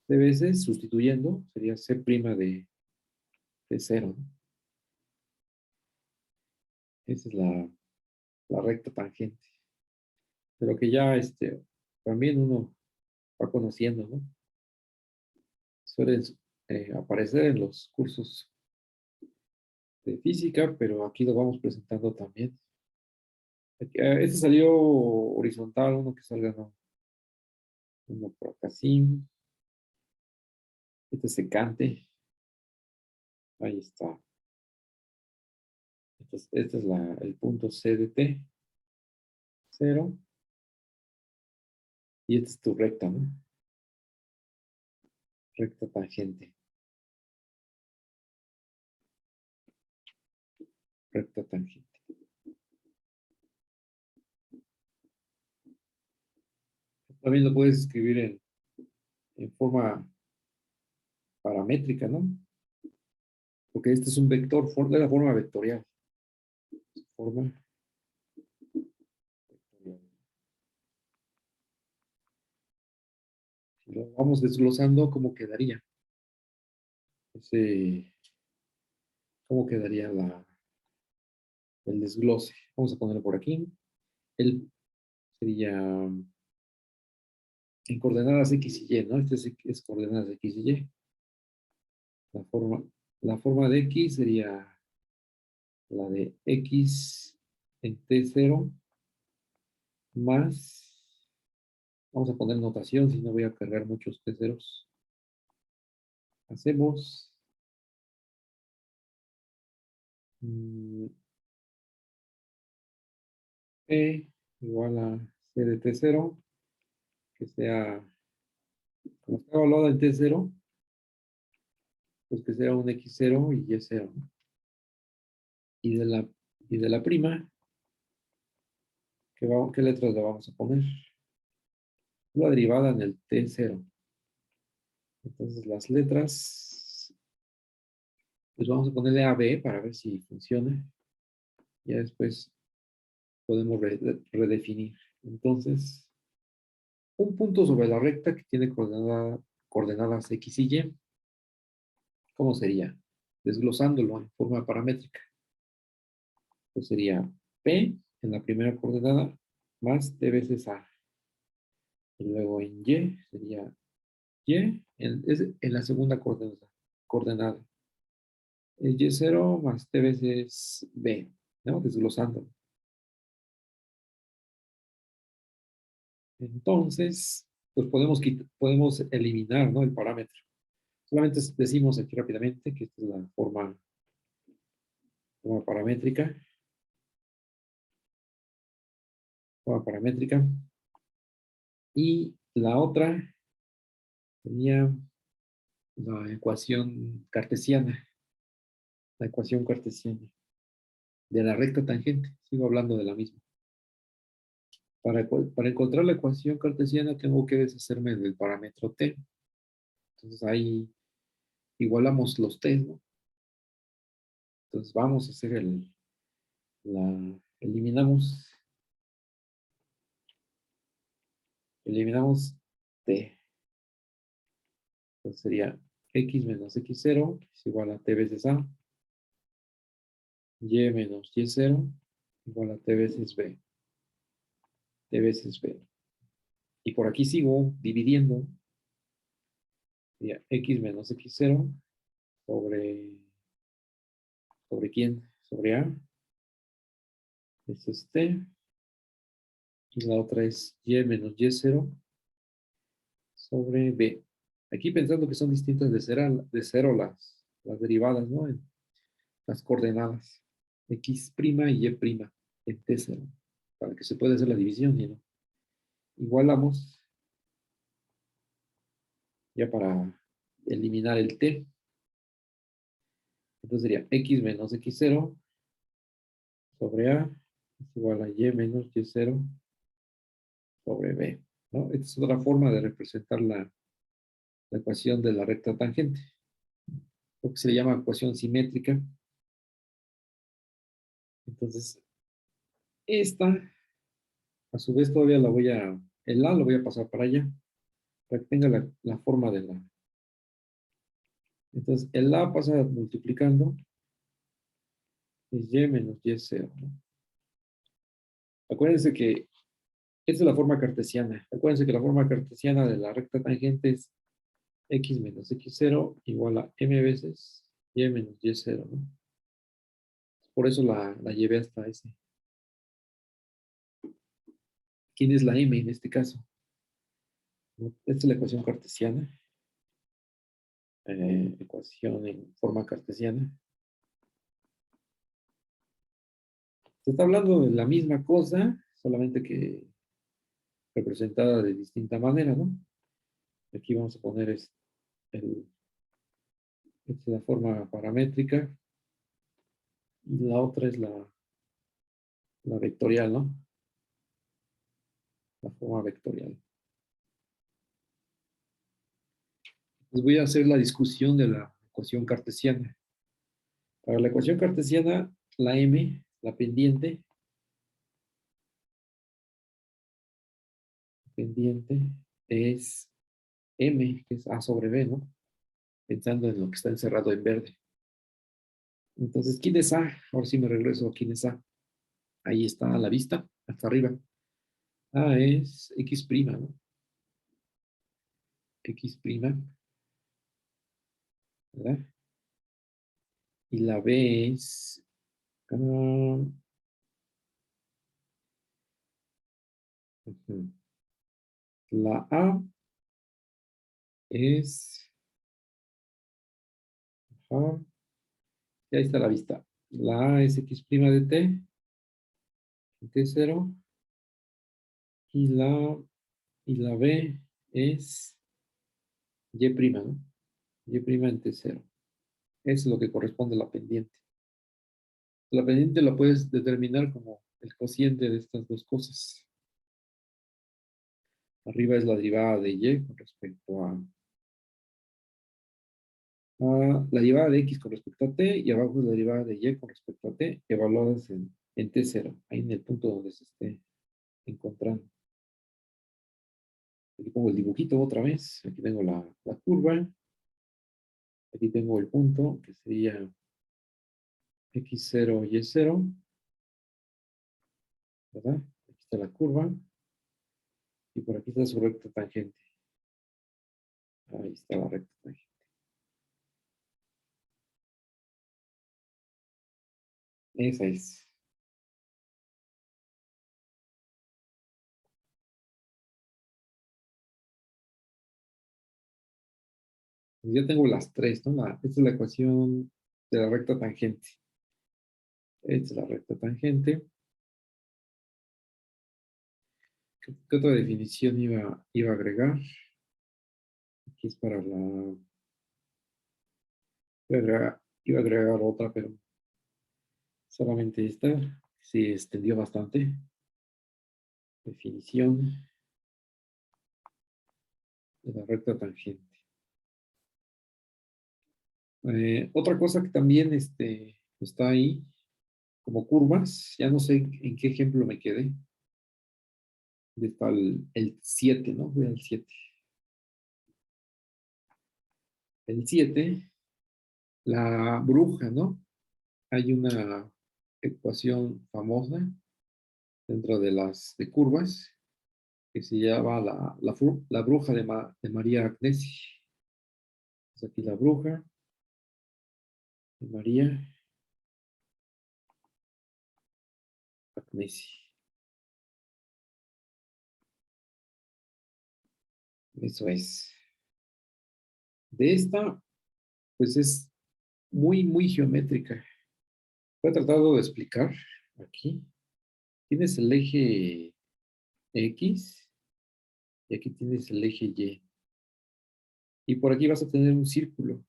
T veces sustituyendo sería C' de 0, ¿no? Esa es la recta tangente. Pero que ya también uno va conociendo, ¿no? Suelen aparecer en los cursos de física, pero aquí lo vamos presentando también. Este salió horizontal, uno que salga, no, uno por acá sí. Este secante. Ahí está. Este es el punto C de T, 0. Y esta es tu recta, ¿no? Recta tangente. Recta tangente. También lo puedes escribir en forma paramétrica, ¿no? Porque este es un vector de la forma vectorial. Forma vectorial. Si lo vamos desglosando, ¿cómo quedaría? ¿Cómo quedaría el desglose? Vamos a ponerlo por aquí. El sería en coordenadas X y Y, ¿no? Este es coordenadas X y Y. La forma, la forma de X sería la de X en T0 más, vamos a poner notación, si no voy a cargar muchos T0s. Hacemos E igual a C de T0, que sea, como está evaluada en T0, pues que sea un X0 y Y0, ¿no? Y de la prima, ¿qué letras le vamos a poner? La derivada en el T0. Entonces las letras, pues vamos a ponerle A, B para ver si funciona. Ya después podemos redefinir. Entonces, un punto sobre la recta que tiene coordenadas X y Y, ¿cómo sería? Desglosándolo en forma paramétrica. Pues sería P en la primera coordenada más T veces A. Y luego en Y sería Y en la segunda coordenada. El Y0 más T veces B, ¿no? Desglosándolo. Entonces, pues podemos eliminar, ¿no? El parámetro. Solamente decimos aquí rápidamente que esta es la forma Forma paramétrica. Forma paramétrica. Y la otra sería la ecuación cartesiana. La ecuación cartesiana de la recta tangente. Sigo hablando de la misma. Para encontrar la ecuación cartesiana tengo que deshacerme del parámetro t. Entonces ahí igualamos los t, ¿no? Entonces vamos a hacer eliminamos t. Entonces sería x menos x0 es igual a t veces a. Y menos y0 igual a t veces b. T veces b. Y por aquí sigo dividiendo. Sería x menos x0 ¿sobre quién? Sobre a. Esto es t. Y la otra es y menos y0 sobre b. Aquí pensando que son distintas de cero las derivadas, ¿no? En las coordenadas. X' y y' en t0. Para que se pueda hacer la división, ¿no? Igualamos ya para eliminar el t. Entonces sería x menos x0 sobre a es igual a y menos y0 sobre b, ¿no? Esta es otra forma de representar la ecuación de la recta tangente. Lo que se le llama ecuación simétrica. Entonces, esta, a su vez, todavía el a lo voy a pasar para allá, para que tenga la forma de la. Entonces, el a pasa multiplicando, es y menos y0, ¿no? Acuérdense que esta es la forma cartesiana. Acuérdense que la forma cartesiana de la recta tangente es x menos x0 igual a m veces y menos y0, ¿no? Por eso la llevé hasta ese. ¿Quién es la m en este caso? Esta es la ecuación cartesiana. Ecuación en forma cartesiana. Se está hablando de la misma cosa, solamente que representada de distinta manera, ¿no? Aquí vamos a poner esta es la forma paramétrica y la otra es la vectorial, ¿no? La forma vectorial. Les voy a hacer la discusión de la ecuación cartesiana. Para la ecuación cartesiana, la m, la pendiente es m, que es a sobre b, ¿no? Pensando en lo que está encerrado en verde. Entonces, ¿quién es a? Ahora sí me regreso a quién es a. Ahí está a la vista, hasta arriba. A es x', ¿no? X', ¿verdad? Y la b es la a es y ahí está la vista. La a es x' de t, t0, y la b es y', ¿no? Y' en t0. Eso es lo que corresponde a la pendiente. La pendiente la puedes determinar como el cociente de estas dos cosas. Arriba es la derivada de y con respecto la derivada de x con respecto a t, y abajo es la derivada de y con respecto a t, evaluadas en t0, ahí en el punto donde se esté encontrando. Aquí pongo el dibujito otra vez. Aquí tengo la curva. Aquí tengo el punto, que sería x0, y0. ¿Verdad? Aquí está la curva. Y por aquí está su recta tangente. Ahí está la recta tangente. Esa es. Pues ya tengo las tres, ¿no? Esta es la ecuación de la recta tangente. Esta es la recta tangente. ¿Qué otra definición iba a agregar? Aquí es para la... Iba a agregar otra, pero solamente esta. Se extendió bastante. Definición de la recta tangente. Otra cosa que también está ahí, como curvas, ya no sé en qué ejemplo me quedé. Está el 7, ¿no? Voy al 7. El 7, la bruja, ¿no? Hay una ecuación famosa dentro de las de curvas que se llama la bruja de María Agnesi. Es aquí la bruja de María Agnesi. Eso es. De esta, pues es muy, muy geométrica. Lo he tratado de explicar aquí. Tienes el eje X y aquí tienes el eje Y. Y por aquí vas a tener un círculo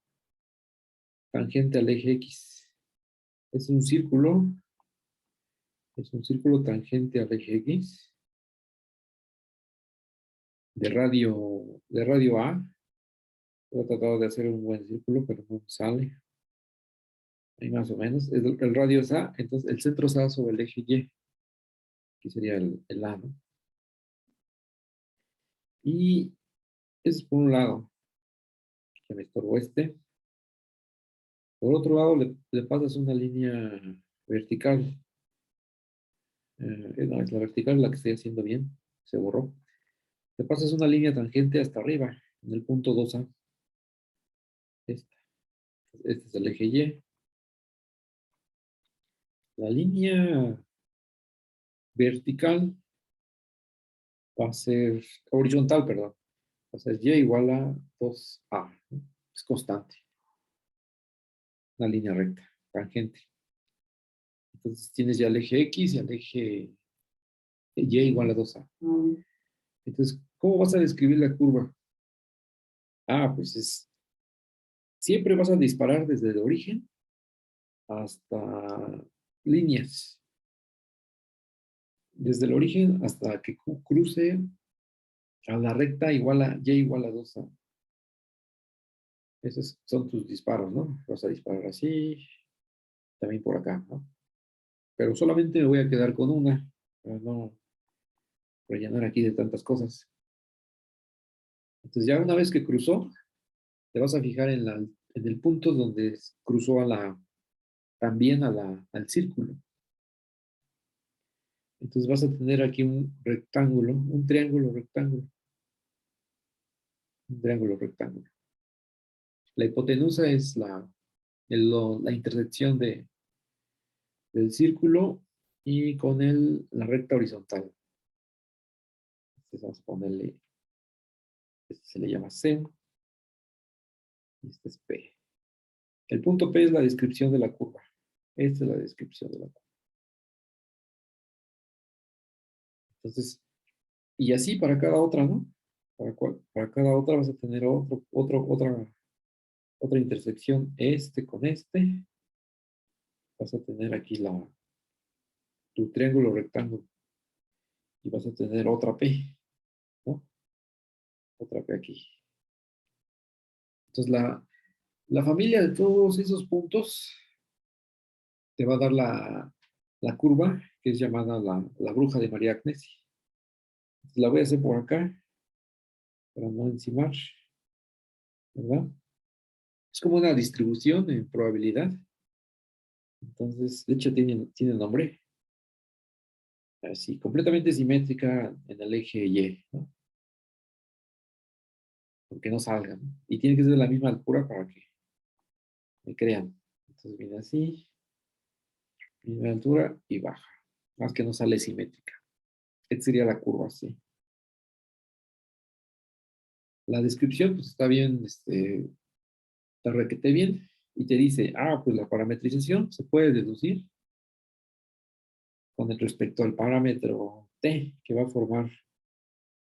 tangente al eje X. Es un círculo tangente al eje X de radio A. He tratado de hacer un buen círculo, pero no sale. Ahí más o menos. El radio es A, entonces el centro está sobre el eje Y. Aquí sería el A, ¿no? Y eso es por un lado, que me estorbó este. Por otro lado, le pasas una línea vertical. No, es la vertical la que estoy haciendo bien. Se borró. Le pasas una línea tangente hasta arriba, en el punto 2A. Este es el eje Y. La línea vertical va a ser, horizontal, perdón. Va a ser Y igual a 2A, ¿no? Es constante. Una línea recta, tangente. Entonces tienes ya el eje X y el eje Y igual a 2A. Entonces, ¿cómo vas a describir la curva? Pues siempre vas a disparar desde el origen hasta líneas. Desde el origen hasta que cruce a la recta Y igual a 2A. Esos son tus disparos, ¿no? Vas a disparar así, también por acá, ¿no? Pero solamente me voy a quedar con una, para no rellenar aquí de tantas cosas. Entonces ya una vez que cruzó, te vas a fijar en el punto donde cruzó también al círculo. Entonces vas a tener aquí un rectángulo, un triángulo rectángulo, un triángulo rectángulo. La hipotenusa es la intersección del círculo y con la recta horizontal. Entonces vamos a ponerle, este se le llama C, y este es P. El punto P es la descripción de la curva. Esta es la descripción de la curva. Entonces, y así para cada otra, ¿no? Para cada otra vas a tener otra intersección, con este. Vas a tener aquí tu triángulo rectángulo. Y vas a tener otra P, ¿no? Otra P aquí. Entonces, la familia de todos esos puntos te va a dar la curva que es llamada la bruja de María Agnesi. Entonces, la voy a hacer por acá para no encimar, ¿verdad? Es como una distribución en probabilidad. Entonces, de hecho, tiene nombre. Así, completamente simétrica en el eje Y, ¿no? Porque no salgan, ¿no? Y tiene que ser de la misma altura para que me crean. Entonces viene así, misma altura y baja. Más que no sale simétrica. Esta sería la curva así. La descripción, pues está bien, está requete bien. Y te dice, pues la parametrización se puede deducir con el respecto al parámetro t, que va a formar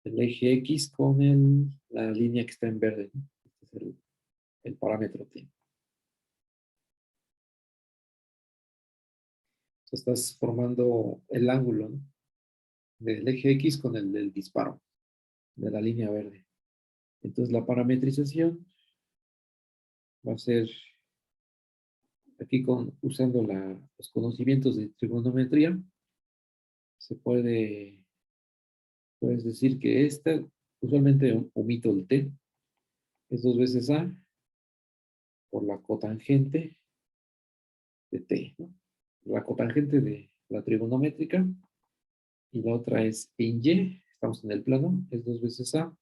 el eje X con la línea que está en verde, ¿no? Este es el parámetro t. Entonces estás formando el ángulo, ¿no? Del eje X con el del disparo, de la línea verde. Entonces la parametrización va a ser aquí usando los conocimientos de trigonometría. Puedes decir que esta, usualmente omito el t, es 2 veces a por la cotangente de t, ¿no? La cotangente de la trigonométrica, y la otra es en y, estamos en el plano, es 2 veces a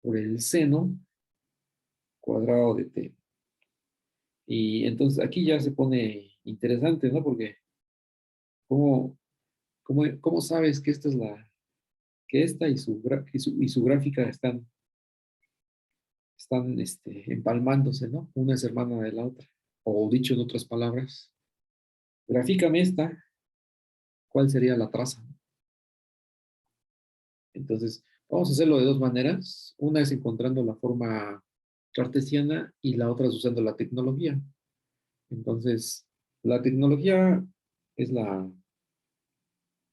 por el seno cuadrado de t. Y entonces aquí ya se pone interesante, ¿no? Porque ¿cómo, cómo sabes que que esta y su gráfica están empalmándose, ¿no? Una es hermana de la otra. O dicho en otras palabras, grafícame esta, ¿cuál sería la traza? Entonces, vamos a hacerlo de dos maneras. Una es encontrando la forma cartesiana y la otra es usando la tecnología. Entonces, la tecnología es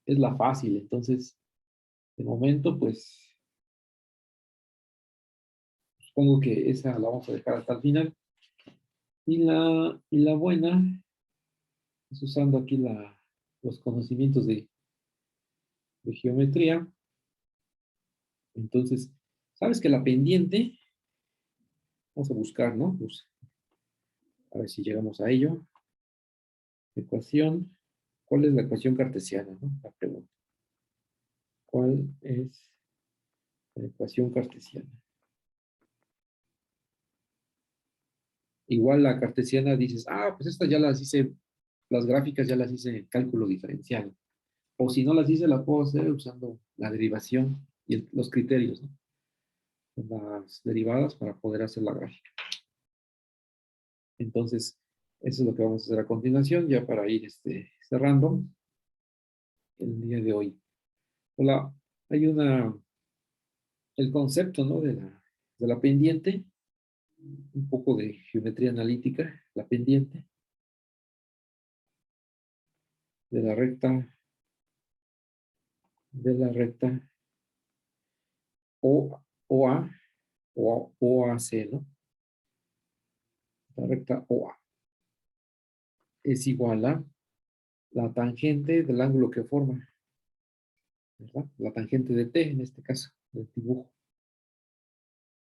es la fácil. Entonces, de momento, pues, supongo que esa la vamos a dejar hasta el final. Y la buena es usando aquí los conocimientos de geometría. Entonces, sabes que la pendiente, vamos a buscar, ¿no? Pues, a ver si llegamos a ello. Ecuación. ¿Cuál es la ecuación cartesiana, no? La pregunta. ¿Cuál es la ecuación cartesiana? Igual la cartesiana dices, pues estas ya las hice, las gráficas ya las hice en cálculo diferencial. O si no las hice, las puedo hacer usando la derivación y los criterios, ¿no? Las derivadas para poder hacer la gráfica. Entonces, eso es lo que vamos a hacer a continuación, ya para ir cerrando el día de hoy. Hola, hay el concepto, ¿no? De la pendiente, un poco de geometría analítica, la pendiente de la recta O, OA o OAC, ¿no? La recta OA es igual a la tangente del ángulo que forma, ¿verdad? La tangente de T, en este caso, del dibujo.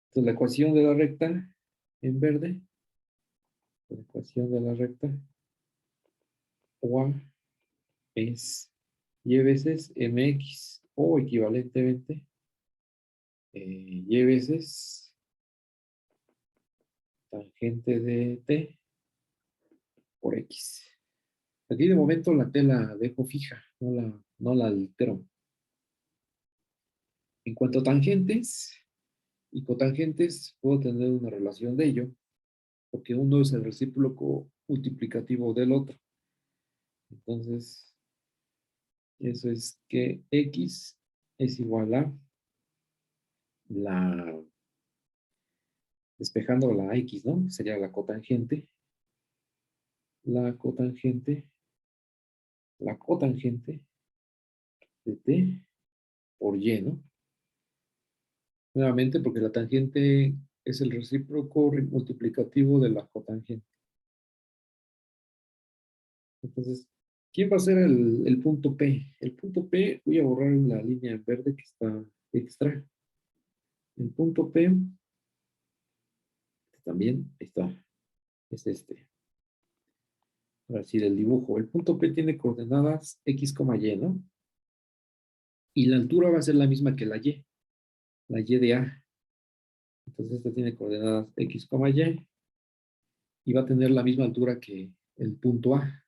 Entonces, la ecuación de la recta en verde, la ecuación de la recta OA es y veces mx o equivalentemente y veces tangente de t por x. Aquí de momento la t la dejo fija, no la altero. En cuanto a tangentes y cotangentes, puedo tener una relación de ello, porque uno es el recíproco multiplicativo del otro. Entonces, eso es que x es igual a la, despejando la x, ¿no? Sería la cotangente, la cotangente de t por y, ¿no? Nuevamente, porque la tangente es el recíproco multiplicativo de la cotangente. Entonces, ¿quién va a ser el punto P? El punto P, voy a borrar la línea en verde que está extra. El punto P, también, ahí está, es este. Ahora sí, del dibujo. El punto P tiene coordenadas x, y, ¿no? Y la altura va a ser la misma que la y de A. Entonces, esta tiene coordenadas x, y va a tener la misma altura que el punto A,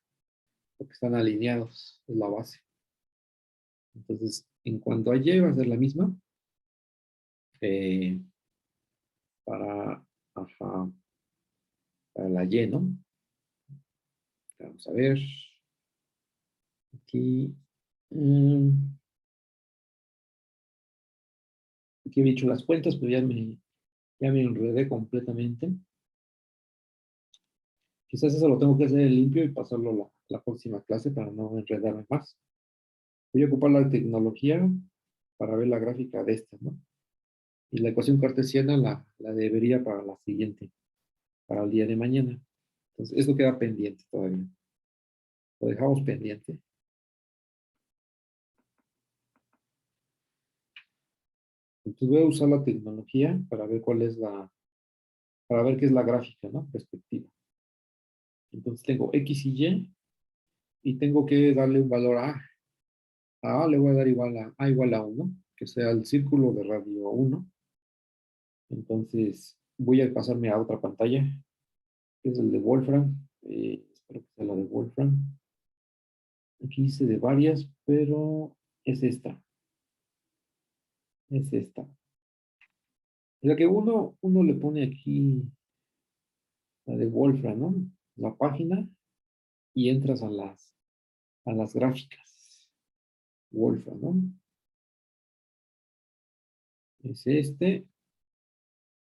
porque están alineados, en la base. Entonces, en cuanto a y va a ser la misma, eh, para, ajá, para la y, ¿no? Vamos a ver. Aquí, aquí he dicho las cuentas, pero ya me enredé completamente. Quizás eso lo tengo que hacer limpio y pasarlo a la próxima clase para no enredarme más. Voy a ocupar la tecnología para ver la gráfica de esta, ¿no? Y la ecuación cartesiana la debería para la siguiente, para el día de mañana. Entonces, esto queda pendiente todavía. Lo dejamos pendiente. Entonces voy a usar la tecnología para ver para ver qué es la gráfica, ¿no? Perspectiva. Entonces tengo X y tengo que darle un valor a A. A le voy a dar igual a 1, que sea el círculo de radio 1. Entonces voy a pasarme a otra pantalla, que es el de Wolfram. Espero que sea la de Wolfram. Aquí hice de varias, pero es esta. Es esta. La que uno le pone aquí la de Wolfram, ¿no? La página y entras a las gráficas. Wolfram, ¿no? Es este.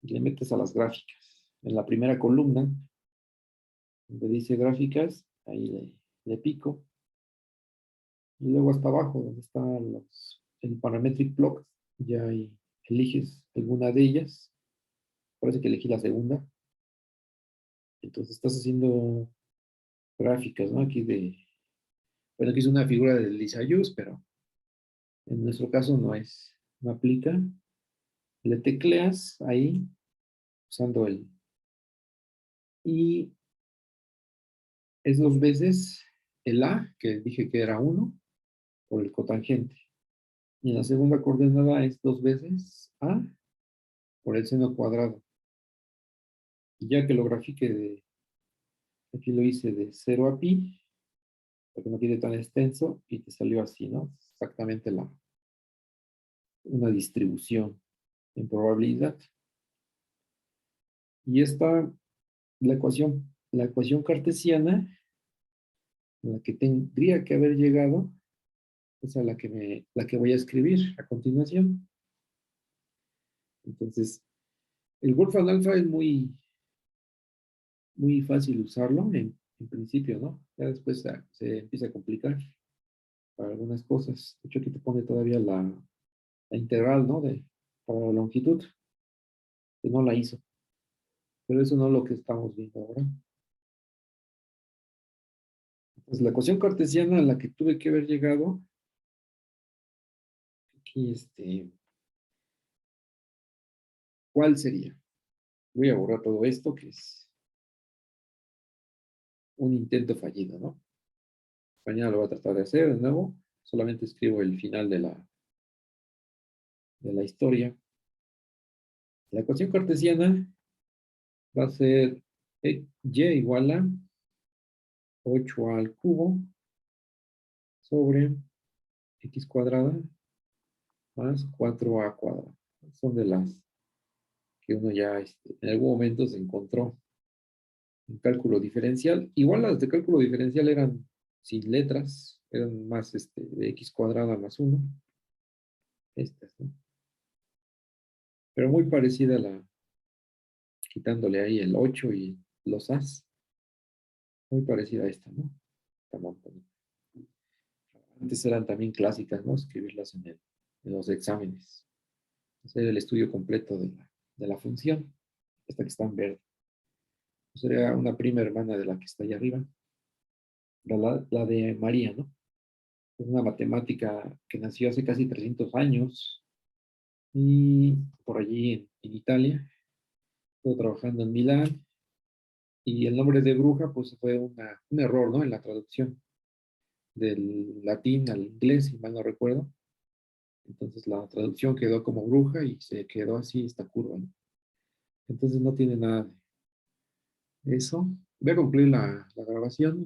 Y le metes a las gráficas. En la primera columna, donde dice gráficas, ahí le pico. Y luego hasta abajo, donde están el parametric plot, ya ahí eliges alguna de ellas. Parece que elegí la segunda. Entonces estás haciendo gráficas, ¿no? Bueno, aquí es una figura de Lisa Hughes, pero en nuestro caso no aplica. Le tecleas ahí, usando y es 2 veces el A, que dije que era 1, por el cotangente. Y en la segunda coordenada es 2 veces A por el seno cuadrado. Y ya que lo grafique aquí lo hice de 0 a pi, para que no quede tan extenso, y te salió así, ¿no? Exactamente una distribución en probabilidad. Y esta, la ecuación cartesiana, a la que tendría que haber llegado, es a la que voy a escribir a continuación. Entonces, el Wolfram Alpha es muy fácil usarlo en principio, ¿no? Ya después se empieza a complicar para algunas cosas. De hecho, aquí te pone todavía la integral, ¿no? Para la longitud, que no la hizo. Pero eso no es lo que estamos viendo ahora. Entonces, la ecuación cartesiana a la que tuve que haber llegado, aquí, ¿cuál sería? Voy a borrar todo esto, que es un intento fallido, ¿no? Mañana lo voy a tratar de hacer de nuevo. Solamente escribo el final de la historia. La ecuación cartesiana va a ser y igual a 8 al cubo sobre x cuadrada más 4a cuadrada. Son de las que uno ya en algún momento se encontró en cálculo diferencial. Igual las de cálculo diferencial eran sin letras, eran más de x cuadrada más 1. Estas, ¿no? Pero muy parecida quitándole ahí el 8 y los as. Muy parecida a esta, ¿no? Esta montaña. Antes eran también clásicas, ¿no? Escribirlas en los exámenes. Hacer el estudio completo de la función. Esta que está en verde. Sería una prima hermana de la que está allá arriba. La de María, ¿no? Es una matemática que nació hace casi 300 años y por allí en Italia. Estuvo trabajando en Milán y el nombre de bruja pues fue un error, ¿no? En la traducción del latín al inglés, si mal no recuerdo. Entonces la traducción quedó como bruja y se quedó así esta curva, ¿no? Entonces no tiene nada de eso. Voy a concluir la grabación.